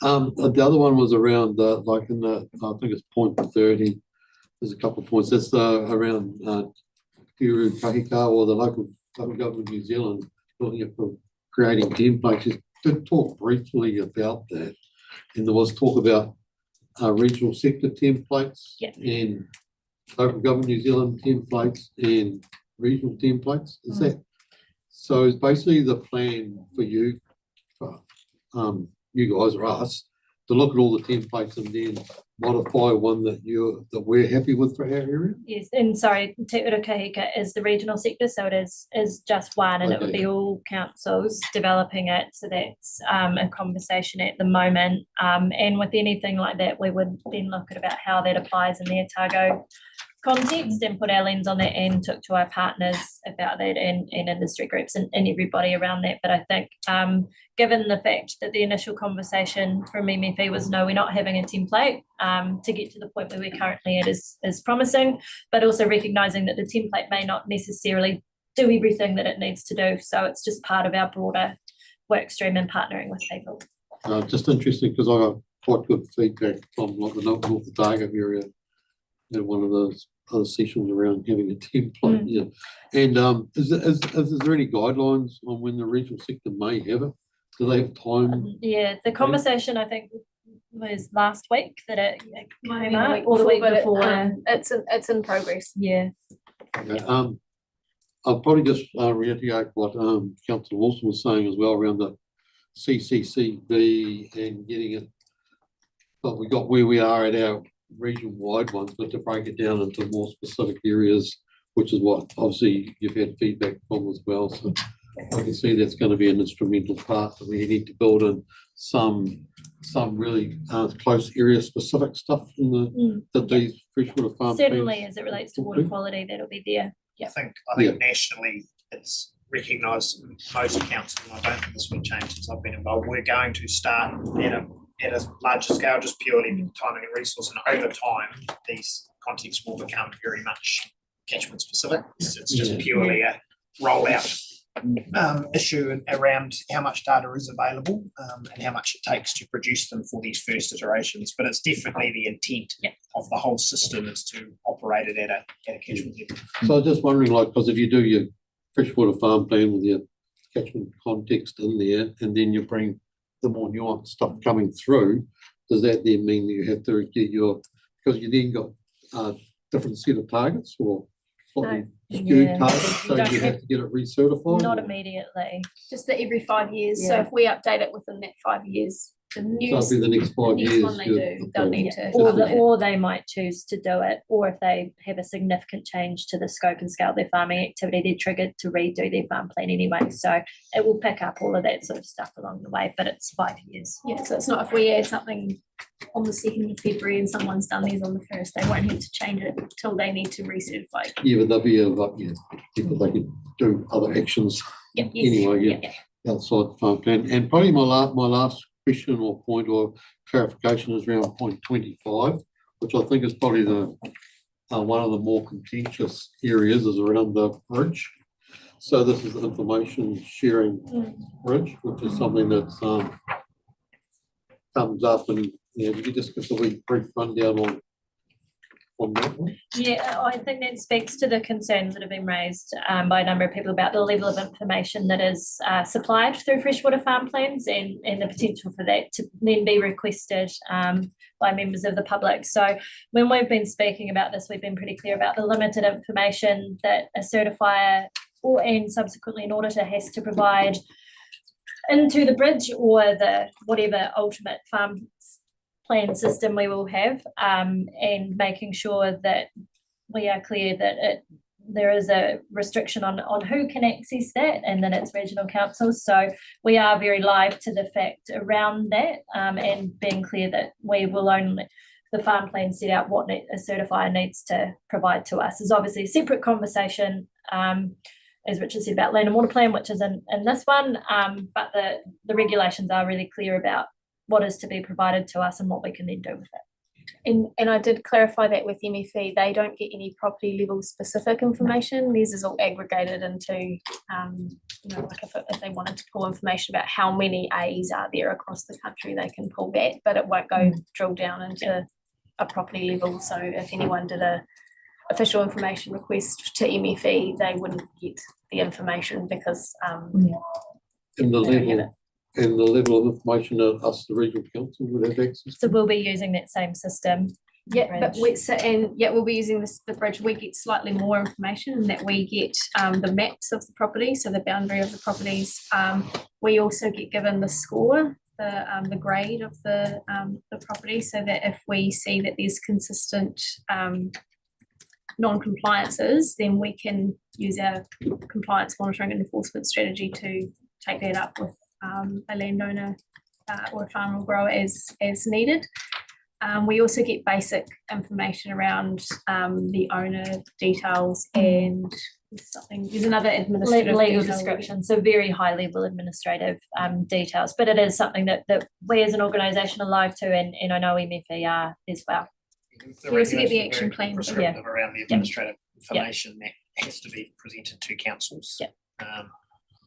The other one was around, like in the, I think it's point 30, there's a couple of points, that's around Tiru Kahika or the local government of New Zealand, looking at creating templates. You did talk briefly about that, and there was talk about regional sector templates and local government New Zealand templates and regional templates. Is that so? Is basically the plan for you, for you guys or us, to look at all the templates and then modify one that we're happy with for our area? Yes, and sorry, Te Ura Kahika is the regional sector, so it is just one, and it would be all councils developing it. So that's a conversation at the moment. And with anything like that, we would then look at about how that applies in the Otago context and put our lens on that and talk to our partners about that and industry groups and everybody around that. But I think given the fact that the initial conversation from MFE was no, we're not having a template to get to the point where we're currently at is promising, but also recognising that the template may not necessarily do everything that it needs to do. So it's just part of our broader work stream and partnering with people. Just interesting because I got quite good feedback from like the North Otago area in one of those other sessions around having a template. Yeah. And is there any guidelines on when the regional sector may have it? Do they have time? Yeah, the conversation I think was last week that it came Maybe up, or the week but before. it's in progress. Yeah. Okay. I'll probably just reiterate what Councillor Wilson was saying as well around the CCCB and getting it. But we got where we are at our region-wide ones, but to break it down into more specific areas, which is what obviously you've had feedback from as well. So I can see that's going to be an instrumental part that we need to build in some really close area specific stuff in these freshwater farm Certainly plans. As it relates to water quality, that'll be there. I think nationally it's recognised most councils, and I don't think this will change since I've been involved. We're going to start at a larger scale, just purely with timing and resource, and over time, these contexts will become very much catchment specific. It's just purely a rollout issue around how much data is available and how much it takes to produce them for these first iterations. But it's definitely the intent of the whole system is to operate it at a catchment level. So I was just wondering, like, because if you do your freshwater farm plan with your catchment context in there, and then you bring the more nuanced stuff coming through, does that then mean that you have to get because you then got different set of targets or slightly skewed targets, so you have to get it recertified? Not immediately. Just that every 5 years. So if we update it within that 5 years, the new So it'll be the next 5 years. one they do, they'll need to. Or they might choose to do it, or if they have a significant change to the scope and scale of their farming activity, they're triggered to redo their farm plan anyway. So it will pick up all of that sort of stuff along the way, but it's 5 years. Yeah, so it's not if we add something on the 2nd of February and someone's done these on the 1st, they won't have to change it till they need to recertify. Yeah, but there'll be people they could do other actions anyway, outside the farm plan. And probably my last question or point or clarification is around point 25, which I think is probably the one of the more contentious areas is around the bridge. So this is the information sharing bridge, which is something that's comes up, and if you could just give a wee brief rundown on that one. Yeah, I think that speaks to the concerns that have been raised by a number of people about the level of information that is supplied through freshwater farm plans and the potential for that to then be requested by members of the public. So when we've been speaking about this, we've been pretty clear about the limited information that a certifier and subsequently an auditor has to provide into the bridge or the whatever ultimate farm plan system we will have, and making sure that we are clear that there is a restriction on who can access that and that it's regional councils. So we are very live to the fact around that and being clear that we will only, the farm plan set out what a certifier needs to provide to us. Is obviously a separate conversation, as Richard said, about land and water plan, which is in this one, but the regulations are really clear about what is to be provided to us and what we can then do with it. And I did clarify that with MFE, they don't get any property level specific information. Theirs is all aggregated into, you know, like if they wanted to pull information about how many A's are there across the country, they can pull that, but it won't go drill down into a property level. So if anyone did a official information request to MFE, they wouldn't get the information because And the they don't have level, and the level of information that us, the regional council, would have access So to. we'll be using that same system. Yeah, but Bridge. we, so, and yeah, we'll be using the bridge, we get slightly more information in that we get the maps of the property, so the boundary of the properties. We also get given the score, the grade of the property, so that if we see that there's consistent non-compliances, then we can use our compliance monitoring and enforcement strategy to take that up with a landowner or a farmer or grower as needed. We also get basic information around the owner details and there's another administrative Legal detail. description, so very high level administrative details, but it is something that we as an organisation are live to, and I know MFE are as well. You also get the regulations are action very plan, prescriptive around the administrative information that has to be presented to councils. Yeah.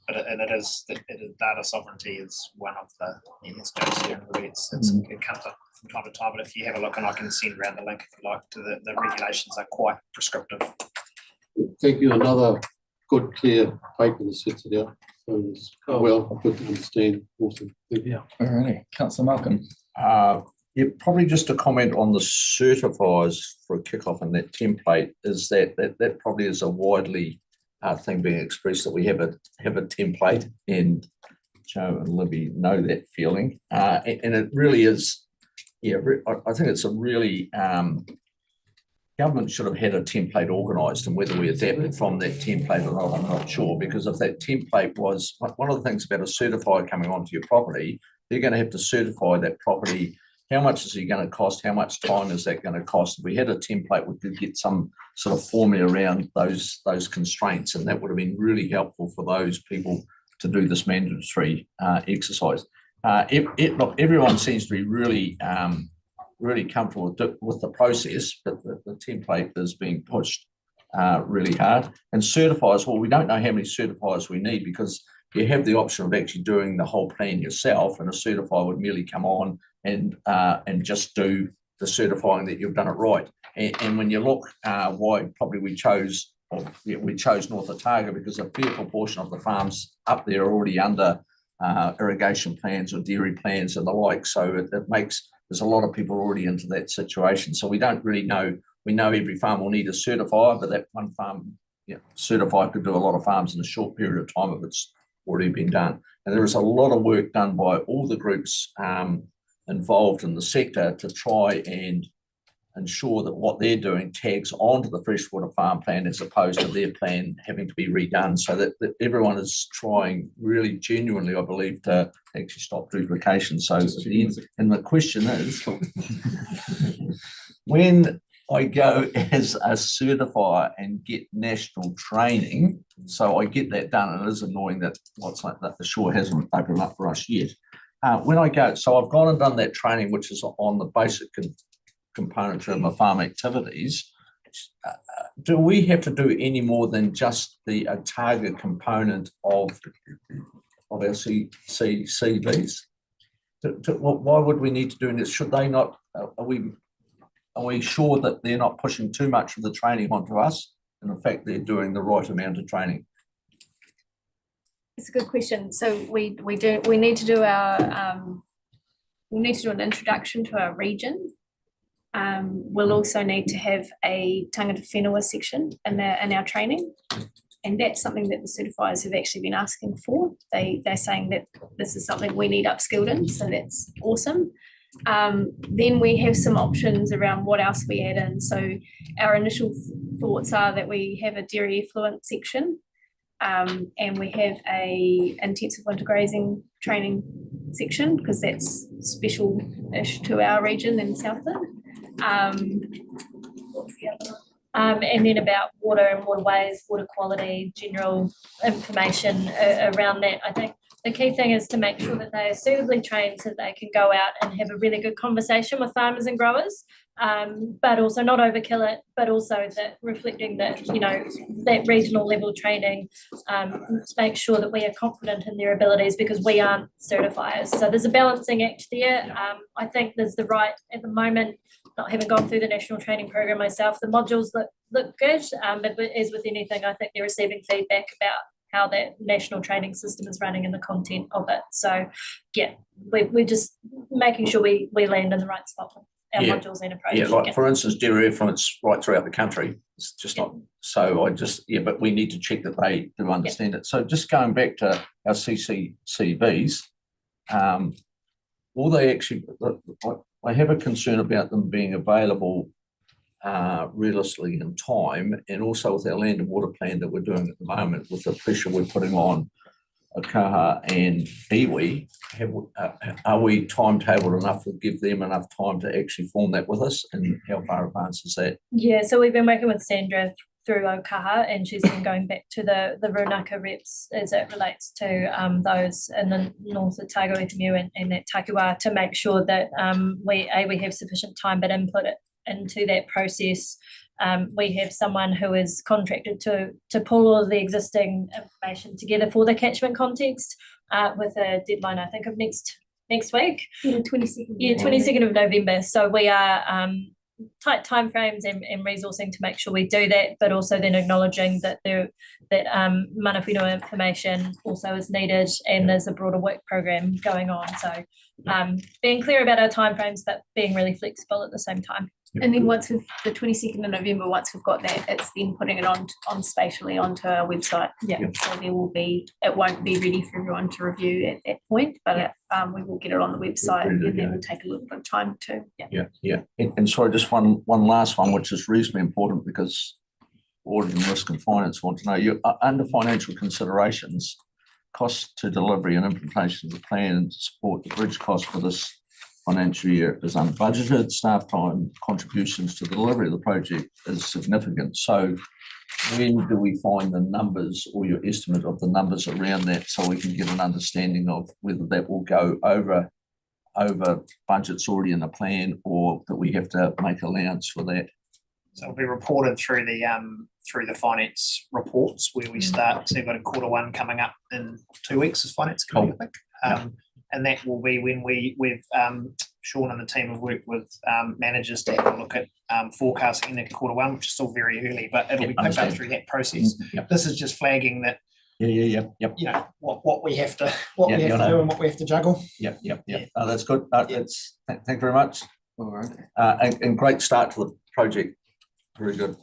But it is data sovereignty is one of the, it's it comes up from time to time, but if you have a look, and I can send around the link if you like, to the regulations are quite prescriptive. Thank you. Another good, clear paper that sets it out. So it's well, good to understand. Awesome. Thank you. Alrighty, Councillor Malcolm. Yeah, probably just a comment on the certifiers for a kickoff and that template is that probably is a widely thing being expressed that we have a template, and Joe and Libby know that feeling, and it really is. Yeah, I think it's a really government should have had a template organised, and whether we adapted from that template or not, I'm not sure, because if that template was one of the things about a certifier coming onto your property, they're going to have to certify that property. How much is it going to cost? How much time is that going to cost? If we had a template, we could get some sort of formula around those constraints, and that would have been really helpful for those people to do this mandatory exercise. Look, everyone seems to be really comfortable with the process, but the template is being pushed really hard. And certifiers, well, we don't know how many certifiers we need, because you have the option of actually doing the whole plan yourself, and a certifier would merely come on and just do the certifying that you've done it right. And when you look why probably we chose North Otago, because a fair proportion of the farms up there are already under irrigation plans or dairy plans and the like. So it makes, there's a lot of people already into that situation. So we don't really know. We know every farm will need a certifier, but that one farm certifier could do a lot of farms in a short period of time if it's already been done. And there is a lot of work done by all the groups involved in the sector to try and ensure that what they're doing tags onto the freshwater farm plan as opposed to their plan having to be redone, so that everyone is trying really genuinely, I believe, to actually stop duplication. So and the question is, when I go as a certifier and get national training, so I get that done, and it is annoying that that the shore hasn't opened up for us yet. When I go, so I've gone and done that training, which is on the basic component of my farm activities. Do we have to do any more than just the target component of our CCBs? Why would we need to do this? Should they not? Are we sure that they're not pushing too much of the training onto us, and in fact they're doing the right amount of training? It's a good question. So we need to do an introduction to our region. We'll also need to have a tangata whenua section in our training, and that's something that the certifiers have actually been asking for. They're saying that this is something we need upskilled in, so that's awesome. Then we have some options around what else we add in. So our initial thoughts are that we have a dairy effluent section, and we have a intensive winter grazing training section, because that's special-ish to our region in Southland. What's the other one? And then about water and waterways, water quality, general information around that. I think the key thing is to make sure that they are suitably trained so that they can go out and have a really good conversation with farmers and growers, but also not overkill it, but also that reflecting that, you know, that regional level training, to make sure that we are confident in their abilities because we aren't certifiers. So there's a balancing act there. I think there's the right, at the moment, not having gone through the national training program myself, the modules look good, but as with anything, I think they're receiving feedback about how that national training system is running and the content of it. So yeah, we're just making sure we land in the right spot with our modules and approach. Yeah, like for instance, dairy influence right throughout the country. It's just not, so but we need to check that they do understand it. So just going back to our CCCVs, will they actually, I have a concern about them being available realistically in time, and also with our land and water plan that we're doing at the moment, with the pressure we're putting on Okaha and iwi, are we timetabled enough to give them enough time to actually form that with us, and how far advanced is that? Yeah, so we've been working with Sandra through Okaha, and she's been going back to the Runaka reps as it relates to those in the north of Otago, Etamu and that Takiwā, to make sure that we have sufficient time but input it into that process. We have someone who is contracted to pull all of the existing information together for the catchment context, with a deadline, I think, of next week. Yeah, 22nd. Yeah, 22nd of November. So we are tight timeframes and resourcing to make sure we do that, but also then acknowledging that mana whenua information also is needed, and there's a broader work program going on. So being clear about our timeframes, but being really flexible at the same time. And then once we've, the 22nd of November, once we've got that, it's then putting it on spatially onto our website. Yeah. So there will be, it won't be ready for everyone to review at that point, but we will get it on the website, and then we'll take a little bit of time to. Yeah. And sorry, just one last one, which is reasonably important, because audit and risk and finance want to know, you under financial considerations, costs to delivery and implementation of the plan to support the bridge cost for this financial year is unbudgeted. Staff time contributions to the delivery of the project is significant. So when do we find the numbers, or your estimate of the numbers around that, so we can get an understanding of whether that will go over budgets already in the plan, or that we have to make allowance for that? So it'll be reported through the finance reports where we start. So you've got a Q1 coming up in 2 weeks as finance committee, I think. And that will be when we've Sean and the team have worked with managers to have a look at forecasting in Q1, which is still very early, but it'll be picked up through that process. This is just flagging that. You know what we have to do and what we have to juggle. That's good. Thank you very much. All right. And great start to the project. Very good.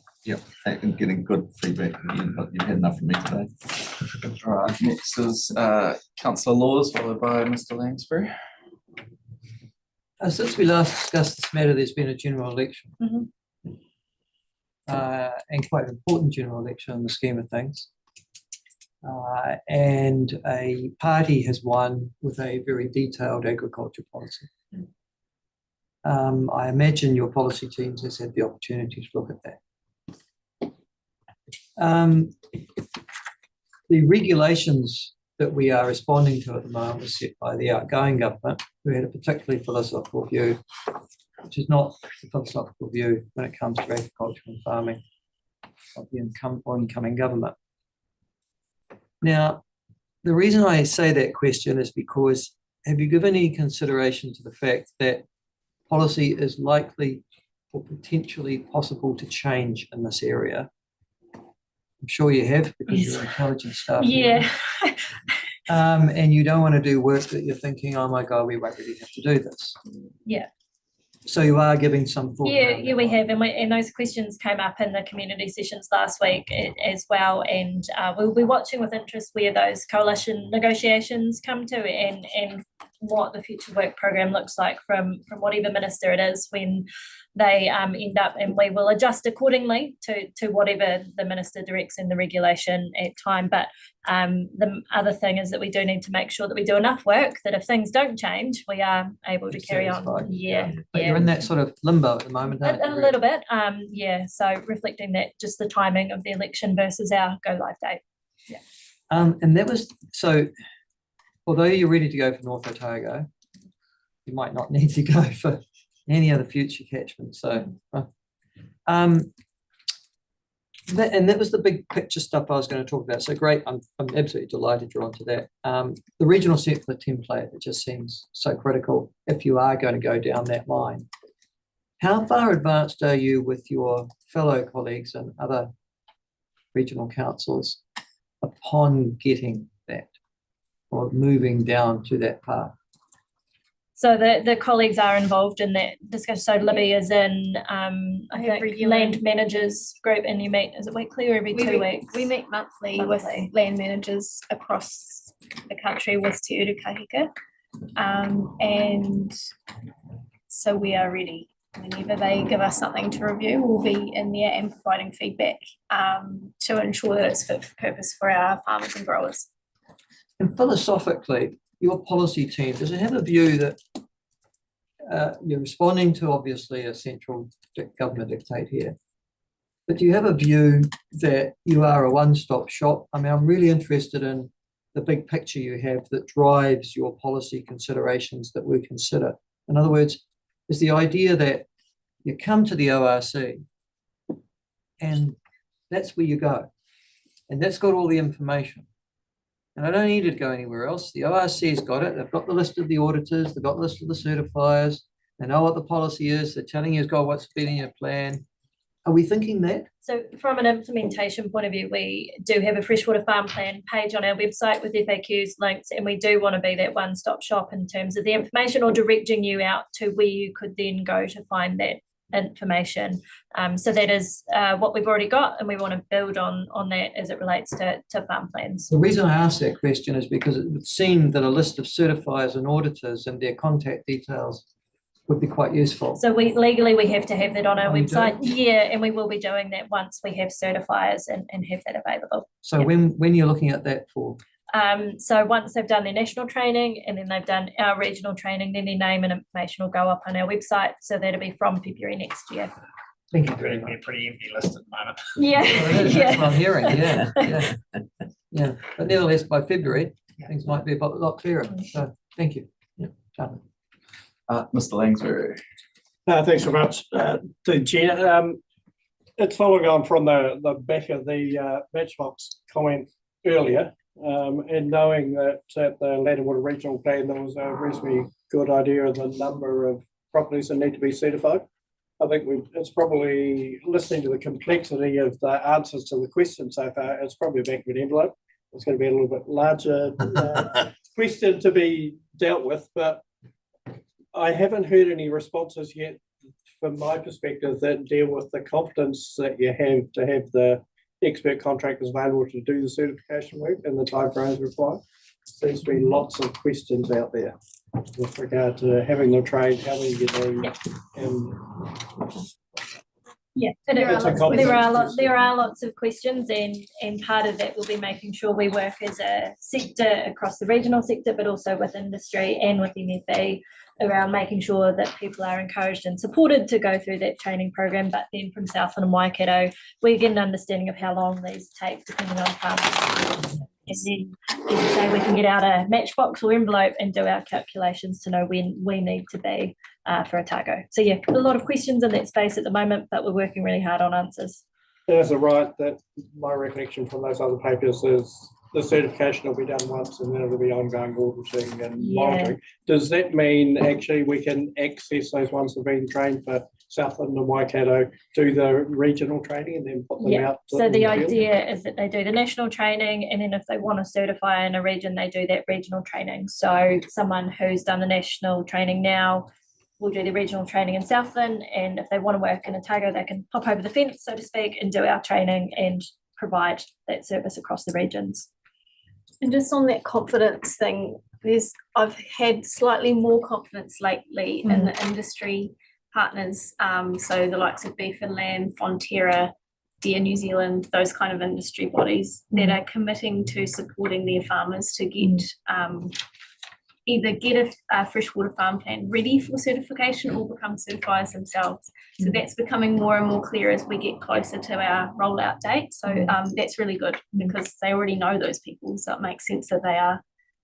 And getting good feedback again, but you've had enough from me today. All right, next is Councillor Laws, followed by Mr. Lansbury. Since we last discussed this matter, there's been a general election. And quite an important general election in the scheme of things. And a party has won with a very detailed agriculture policy. I imagine your policy teams has had the opportunity to look at that. The regulations that we are responding to at the moment were set by the outgoing government, who had a particularly philosophical view, which is not the philosophical view when it comes to agriculture and farming of the incoming government. Now, the reason I say that question is because, have you given any consideration to the fact that policy is likely or potentially possible to change in this area? I'm sure you have, because you're intelligent staff. And you don't want to do work that you're thinking, oh my God, we won't really have to do this. So you are giving some thought. We have, and those questions came up in the community sessions last week as well, and we'll be watching with interest where those coalition negotiations come to, and what the future work program looks like from whatever minister it is when they end up, and we will adjust accordingly to whatever the minister directs in the regulation at time. But the other thing is that we do need to make sure that we do enough work that if things don't change, we are able to carry on. But you're in that sort of limbo at the moment, aren't you? A little bit, so reflecting that, just the timing of the election versus our go live date. And that was, so although you're ready to go for North Otago, you might not need to go for any other future catchment. So, that was the big picture stuff I was going to talk about. So great, I'm absolutely delighted you're onto that. The regional circular template, it just seems so critical if you are going to go down that line. How far advanced are you with your fellow colleagues and other regional councils upon getting that or moving down to that path? So the colleagues are involved in that discussion. So Libby is in, I think, land managers group, and you meet, is it weekly or every 2 weeks? We meet monthly with land managers across the country with Te Uru Kahika. And so we are ready. Whenever they give us something to review, we'll be in there and providing feedback to ensure that it's fit for purpose for our farmers and growers. And philosophically, your policy team, does it have a view that you're responding to obviously a central government dictate here, but do you have a view that you are a one-stop shop? I mean, I'm really interested in the big picture you have that drives your policy considerations that we consider. In other words, is the idea that you come to the ORC and that's where you go, and that's got all the information. And I don't need it to go anywhere else. The ORC's got it. They've got the list of the auditors. They've got the list of the certifiers. They know what the policy is. They're telling you, God, what's been in your plan. Are we thinking that? So from an implementation point of view, we do have a freshwater farm plan page on our website with FAQs, links, and we do want to be that one-stop shop in terms of the information, or directing you out to where you could then go to find that information. So that is what we've already got, and we want to build on that as it relates to farm plans. The reason I asked that question is because it would seem that a list of certifiers and auditors and their contact details would be quite useful. So we legally have to have that on our Oh, you website. do? Yeah, and we will be doing that once we have certifiers and have that available. So Yeah. when you're looking at that for? So once they've done their national training and then they've done our regional training, then their name and information will go up on our website. So that'll be from February next year. Thank you. We're pretty empty list at the moment. Yeah, That's what I'm hearing, yeah. But nevertheless, by February, things might be a lot clearer. So thank you. Yeah, Charlie. Mr. Langsbury. Thanks very much, to Jen. It's following on from the back of the Matchbox comment earlier, and knowing that at the Land and Water Regional Plan, there was a reasonably good idea of the number of properties that need to be certified. I think it's probably, listening to the complexity of the answers to the question so far, it's probably a back of an envelope. It's going to be a little bit larger question to be dealt with, but I haven't heard any responses yet from my perspective that deal with the confidence that you have to have the expert contractors available to do the certification work and the timeframes required. Seems to be lots of questions out there with regard to having them trained, how many you need, and yeah, there are lots of questions, and part of that will be making sure we work as a sector across the regional sector, but also with industry and with MFA around making sure that people are encouraged and supported to go through that training program. But then from Southland and Waikato, we get an understanding of how long these take, depending on farmers. And then, as I say, we can get out a matchbox or envelope and do our calculations to know when we need to be for Otago. So yeah, a lot of questions in that space at the moment, but we're working really hard on answers. Is it right that my recollection from those other papers is the certification will be done once and then it'll be ongoing auditing and monitoring? Does that mean actually we can access those ones that have been trained for Southland and Waikato, do the regional training and then put them out? So the idea is that they do the national training, and then if they want to certify in a region, they do that regional training. So someone who's done the national training now will do the regional training in Southland, and if they want to work in Otago, they can hop over the fence, so to speak, and do our training and provide that service across the regions. And just on that confidence thing, I've had slightly more confidence lately in the industry partners, so the likes of Beef and Lamb, Fonterra, Deer New Zealand, those kind of industry bodies that are committing to supporting their farmers to get either get a freshwater farm plan ready for certification or become certifiers themselves. So that's becoming more and more clear as we get closer to our rollout date. So that's really good because they already know those people. So it makes sense that they are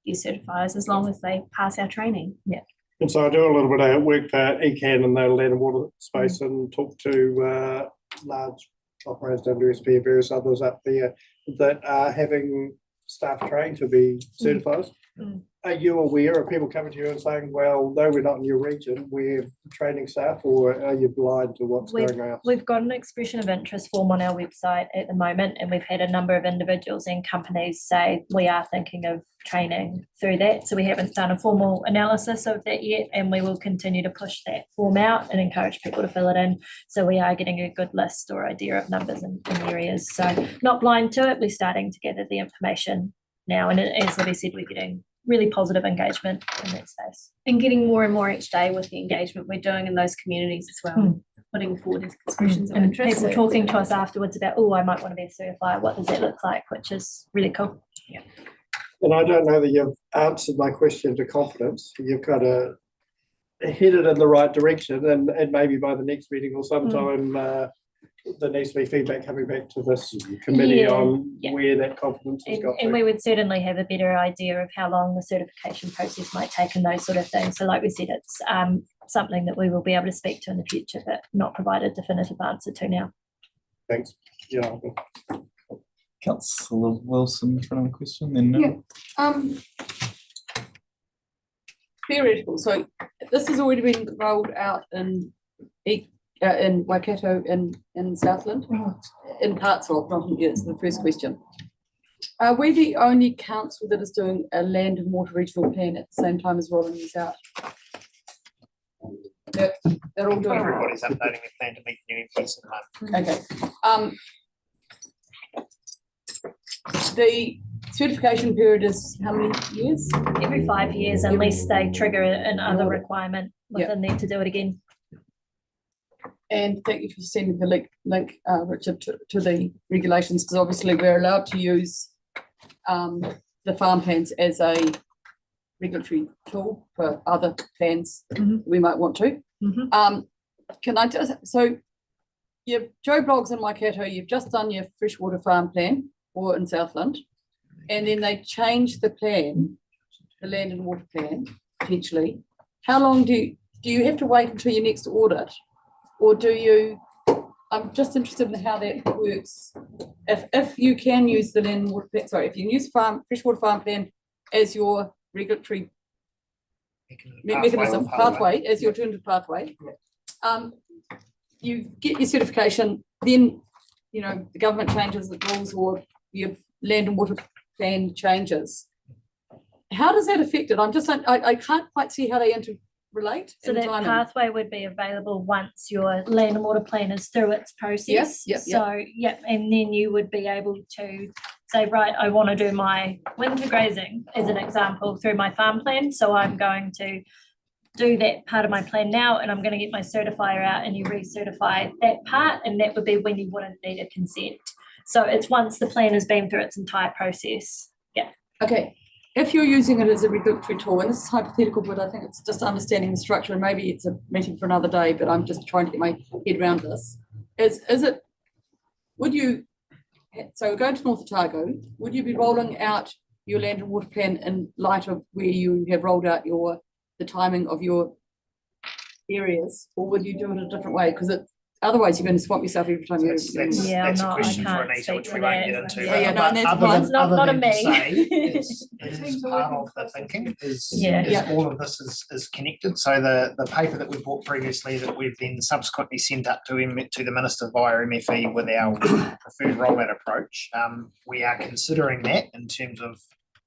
these certifiers as long as they pass our training. Yeah. And so I do a little bit of work for ECAN in the land and water space and talk to large operators, WSP and various others up there that are having staff trained to be certified. Are you aware of people coming to you and saying, well, no, we're not in your region, we're training staff, or are you blind to what's going on? We've got an expression of interest form on our website at the moment, and we've had a number of individuals and companies say we are thinking of training through that. So we haven't done a formal analysis of that yet, and we will continue to push that form out and encourage people to fill it in. So we are getting a good list or idea of numbers in areas. So not blind to it, we're starting to gather the information now, and as Libby said, we're getting really positive engagement in that space. And getting more and more each day with the engagement we're doing in those communities as well, putting forward expressions of And interest. people talking to us afterwards about, oh, I might want to be a certifier, what does that look like, which is really cool. Yeah. And I don't know that you've answered my question to confidence. You've kind of headed in the right direction, and maybe by the next meeting or sometime there needs to be feedback coming back to this committee on where that confidence has got And to. we would certainly have a better idea of how long the certification process might take and those sort of things. So like we said, it's something that we will be able to speak to in the future, but not provide a definitive answer to now. Thanks. Yeah. Councillor Wilson, trying to question, then no. Theoretical, so this has already been rolled out in Waikato in Southland, in parts of, not in years, the first question. Are we the only council that is doing a land and water regional plan at the same time as rolling this out? They're all doing it. Everybody's updating their plan to meet new MPs at the moment. Okay. The certification period is how many years? Every 5 years, unless they trigger another requirement within there to do it again. And thank you for sending the link, Richard, to the regulations, because obviously we're allowed to use the farm plans as a regulatory tool for other plans we might want to. Can I just, so you've Joe Bloggs in Waikato, you've just done your freshwater farm plan, or in Southland, and then they changed the plan, the land and water plan, potentially. How long do you have to wait until your next audit? Or do you, I'm just interested in how that works. If you can use the land and water plan, sorry, if you can use freshwater farm plan as your regulatory mechanism, pathway, as your alternative pathway, you get your certification, then, you know, the government changes the rules or your land and water plan changes. How does that affect it? I'm just, I can't quite see how they interrelate. So that pathway would be available once your land and water plan is through its process. And then you would be able to say, right, I want to do my winter grazing as an example through my farm plan. So I'm going to do that part of my plan now, and I'm going to get my certifier out, and you recertify that part, and that would be when you wouldn't need a consent. So it's once the plan has been through its entire process. Yeah. Okay. If you're using it as a regulatory tool, and this is hypothetical, but I think it's just understanding the structure, and maybe it's a meeting for another day, but I'm just trying to get my head around this. Is it, would you, so going to North Otago, would you be rolling out your land and water plan in light of where you have rolled out the timing of your areas, or would you do it a different way? Because otherwise you're going to swamp yourself every time That's a question for Anita, which we won't get into. It's not a me. It is part of the thinking, is all of this is connected. So the paper that we bought previously that we've then subsequently sent up to the Minister via MFE with our preferred rollout approach, we are considering that in terms of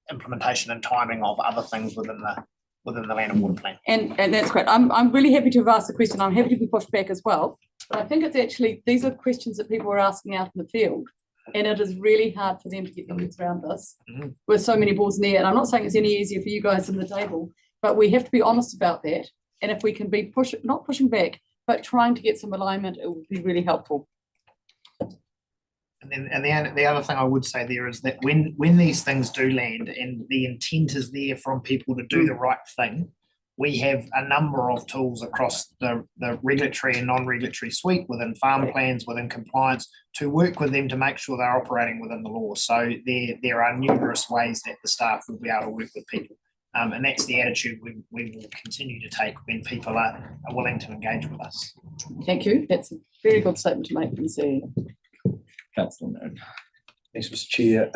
implementation and timing of other things within the land and water plan. And that's great. I'm really happy to have asked the question. I'm happy to be pushed back as well. But I think it's actually, these are questions that people are asking out in the field, and it is really hard for them to get their heads around this with so many balls in the air. And I'm not saying it's any easier for you guys in the table, but we have to be honest about that. And if we can be not pushing back, but trying to get some alignment, it would be really helpful. And the other thing I would say there is that when these things do land and the intent is there from people to do the right thing, we have a number of tools across the regulatory and non-regulatory suite within farm plans, within compliance, to work with them to make sure they're operating within the law. So there are numerous ways that the staff will be able to work with people. And that's the attitude we will continue to take when people are willing to engage with us. Thank you. That's a very good statement to make from the Councillor Noon. Thanks, Mr. Chair.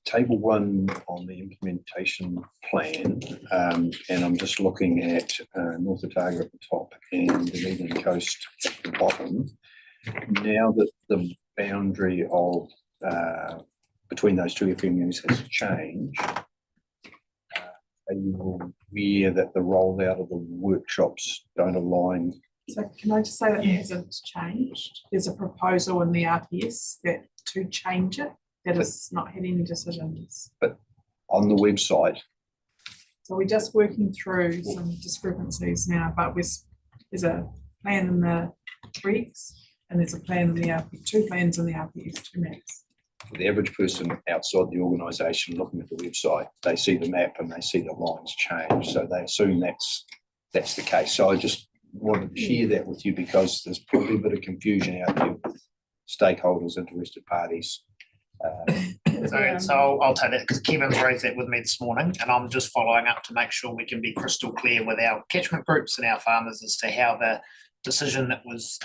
Table 1 on the implementation plan, and I'm just looking at North Otago at the top and the Northern Coast at the bottom. Now that the boundary of between those two FMUs has changed, are you aware that the rollout of the workshops don't align? So can I just say that hasn't changed? There's a proposal in the RPS that to change it, that has not had any decisions. But on the website, So we're just working through some discrepancies now, but there's a plan in the regs and there's a plan in the RPS, 2 plans in the RPS, 2 maps. for the average person outside the organisation looking at the website, they see the map and they see the lines change, so they assume that's the case. So I just wanted to share that with you because there's probably a bit of confusion out there with stakeholders, interested parties. So I'll take that because Kevin's raised that with me this morning, and I'm just following up to make sure we can be crystal clear with our catchment groups and our farmers as to how the decision that was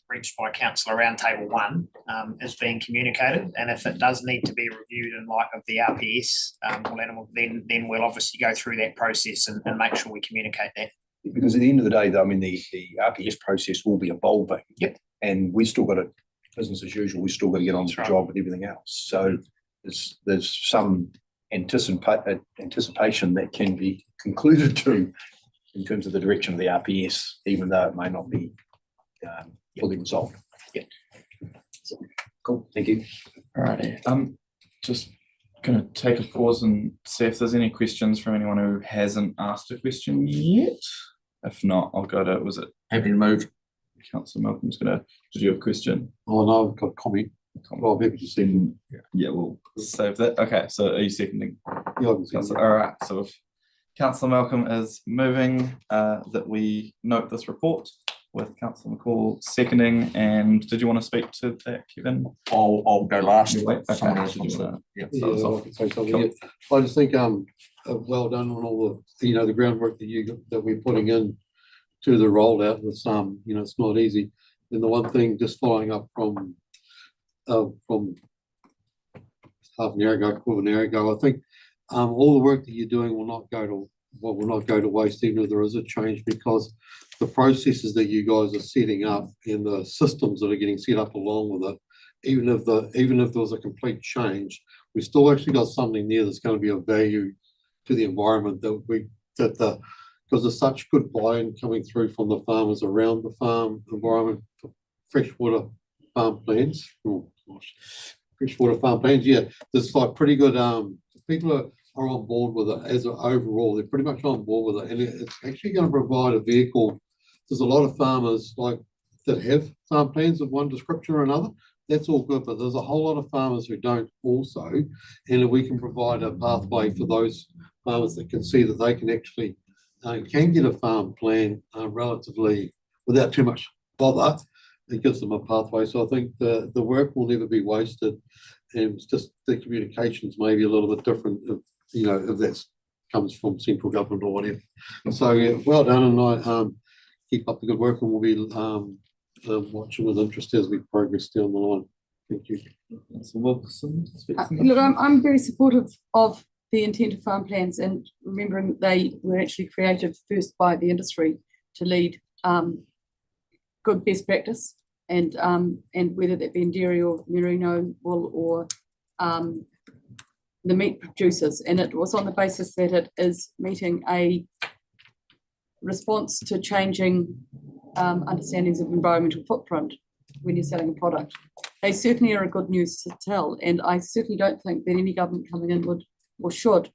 reached by council around table 1 is being communicated, and if it does need to be reviewed in light of the RPS, then we'll obviously go through that process and make sure we communicate that. Because at the end of the day, though, I mean, the RPS process will be evolving. Yep. And we still got to, business as usual, we still got to get on with the job with everything else. So there's some anticipation that can be concluded to in terms of the direction of the RPS, even though it may not be fully resolved. Yeah. So, cool. Thank you. Alrighty. Just gonna take a pause and see if there's any questions from anyone who hasn't asked a question yet. If not, I'll go to, was it? Happy to move. Councillor Malcolm's gonna, did you have a question? Oh, no, I've got a comment. Well, I'm happy to see. Yeah, we'll save that. Okay, so are you seconding? Yeah, I can second. All right, so if Councillor Malcolm is moving that we note this report with Councillor McCall seconding, and did you want to speak to that, Kevin? I'll go last. Okay. Someone else Did you wanna- Yeah, I can say something. Yeah. I just think well done on all the the groundwork that we're putting in to the rollout. With it's not easy. And the one thing, just following up from half an hour ago, quarter of an hour ago, I think all the work that you're doing will not go to waste, even if there is a change, because the processes that you guys are setting up and the systems that are getting set up along with it, even if there was a complete change, we still actually got something there that's going to be of value to the environment because there's such good buy-in coming through from the farmers around the farm environment for freshwater farm plans. Oh, gosh. Freshwater farm plans, yeah, there's like pretty good people are on board with it as an overall. They're pretty much on board with it, and it's actually going to provide a vehicle. There's a lot of farmers that have farm plans of one description or another. That's all good, but there's a whole lot of farmers who don't also, and if we can provide a pathway for those farmers that can see that they can actually can get a farm plan relatively without too much bother, it gives them a pathway. So I think the work will never be wasted, and it's just the communications may be a little bit different if that comes from central government or whatever. So yeah, well done, and I keep up the good work, and we'll be watching with interest as we progress down the line. Thank you. Look, I'm very supportive of the intent of farm plans, and remembering they were actually created first by the industry to lead good best practice, and whether that be in dairy or merino wool or the meat producers, and it was on the basis that it is meeting a response to changing understandings of environmental footprint when you're selling a product. They certainly are a good news to tell, and I certainly don't think that any government coming in would or should,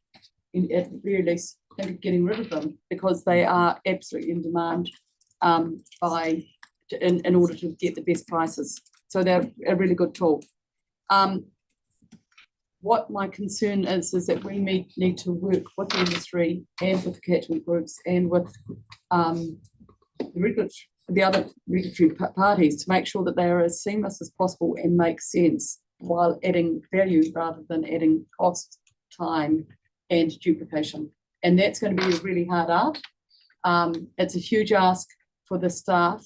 at the very least, think of getting rid of them, because they are absolutely in demand in order to get the best prices. So they're a really good tool. what my concern is that we need to work with the industry and with the catchment groups and with the other regulatory parties to make sure that they are as seamless as possible and make sense while adding value rather than adding cost, time, and duplication. And that's going to be a really hard art. It's a huge ask for the staff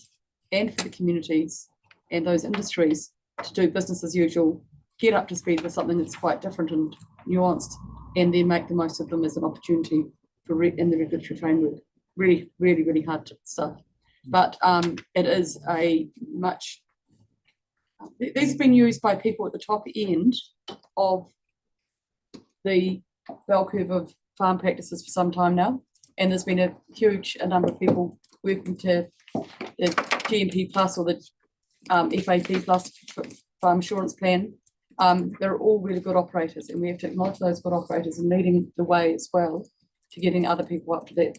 and for the communities and those industries to do business as usual, get up to speed with something that's quite different and nuanced, and then make the most of them as an opportunity for in the regulatory framework. Really, really, really hard stuff. But it is a much, these have been used by people at the top end of the bell curve of farm practices for some time now. And there's been a huge number of people working to the GMP plus or the FAP plus farm insurance plan. They're all really good operators, and we have to acknowledge those good operators and leading the way as well to getting other people up to that.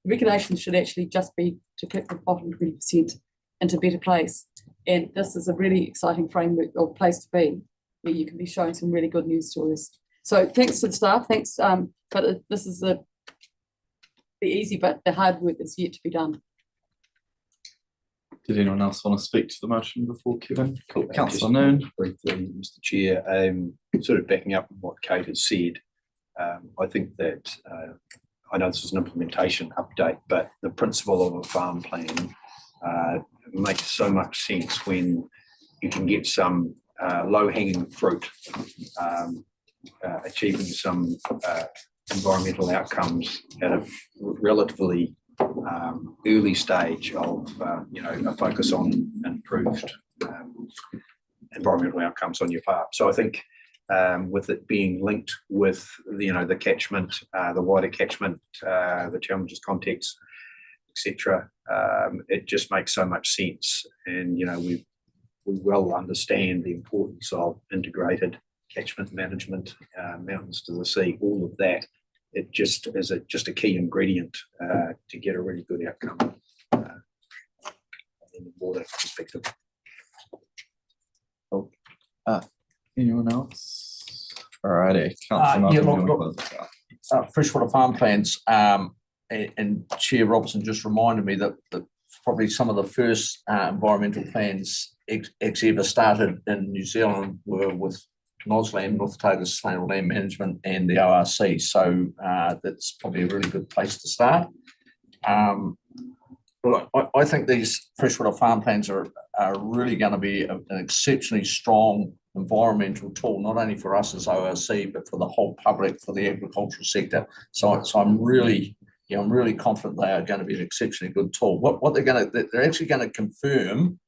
Regulations should actually just be to kick the bottom 20% into a better place. And this is a really exciting framework or place to be where you can be showing some really good news stories. So thanks to the staff, thanks. But this is the easy bit, the hard work is yet to be done. Did anyone else want to speak to the motion before Kevin? Cool. Just Councillor Noon. Briefly, Mr. Chair, sort of backing up on what Kate has said, I think that I know this is an implementation update, but the principle of a farm plan makes so much sense when you can get some low-hanging fruit, achieving some environmental outcomes at a relatively early stage of a focus on improved environmental outcomes on your farm. So I think with it being linked with the catchment, the wider catchment, the challenges context, etc., it just makes so much sense. And we well understand the importance of integrated catchment management, mountains to the sea, all of that. It just is just a key ingredient to get a really good outcome in the water perspective. Oh, anyone else? Alrighty, Councillor freshwater farm plans, and Chair Robertson just reminded me that probably some of the first environmental plans ever started in New Zealand were with NOSLAM, North Otago Sustainable Land Management, and the ORC. So that's probably a really good place to start. But I think these freshwater farm plans are really going to be an exceptionally strong environmental tool, not only for us as ORC, but for the whole public, for the agricultural sector. So I'm really confident they are going to be an exceptionally good tool. What they're actually going to confirm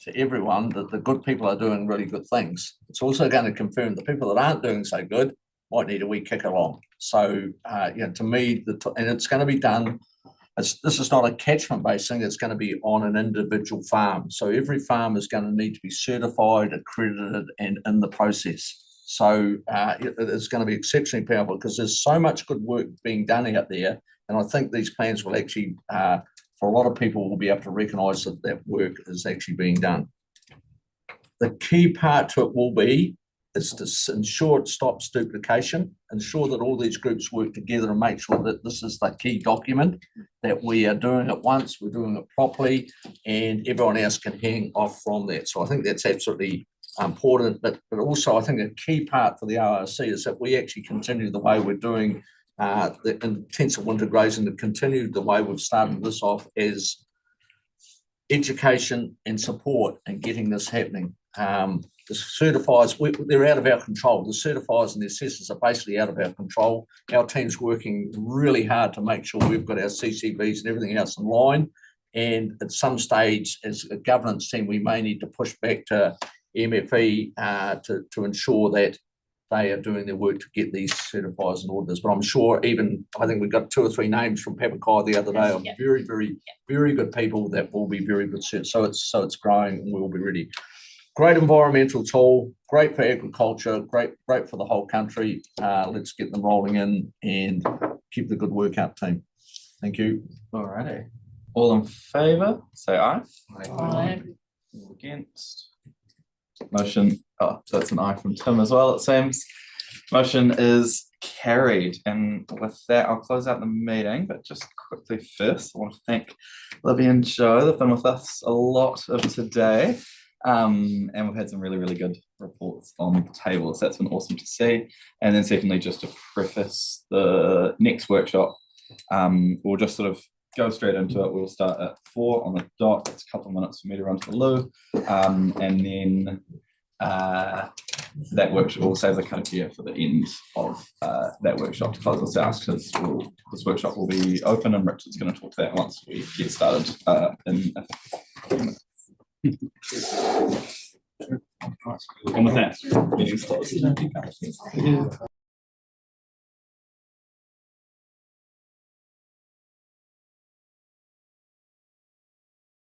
to everyone that the good people are doing really good things. It's also going to confirm the people that aren't doing so good might need a wee kick along. So, to me, and it's going to be done. This is not a catchment-based thing. It's going to be on an individual farm. So every farm is going to need to be certified, accredited, and in the process. So it's going to be exceptionally powerful because there's so much good work being done out there, and I think these plans will actually. For a lot of people will be able to recognise that that work is actually being done. The key part to it will be is to ensure it stops duplication, ensure that all these groups work together and make sure that this is the key document, that we are doing it once, we're doing it properly, and everyone else can hang off from that. So I think that's absolutely important, but also I think a key part for the ORC is that we actually continue the way we're doing the intensive winter grazing, to continue the way we've started this off as education and support and getting this happening. The certifiers, they're out of our control. The certifiers and the assessors are basically out of our control. Our team's working really hard to make sure we've got our CCBs and everything else in line. And at some stage, as a governance team, we may need to push back to MFE to ensure that they are doing their work to get these certifiers and auditors. But I'm sure I think we got 2 or 3 names from Papakai the other day of very, very, very good people that will be very good. So it's growing and we'll be ready. Great environmental tool, great for agriculture, great for the whole country. Let's get them rolling in and keep the good work up, team. Thank you. Alrighty. All in favour, say aye. Aye. All against. Motion, that's an aye from Tim as well, it seems. Motion is carried, and with that, I'll close out the meeting, but just quickly first, I want to thank Libby and Joe. They've been with us a lot of today. And we've had some really, really good reports on the table, so that's been awesome to see. And then secondly, just to preface the next workshop, we'll just sort of go straight into it. We'll start at 4 on the dot. It's a couple of minutes for me to run to the loo. And then that workshop will save the kind of gear for the end of that workshop to close us out, because this workshop will be open and Richard's going to talk to that once we get started in a few minutes. And with that, meeting's closed.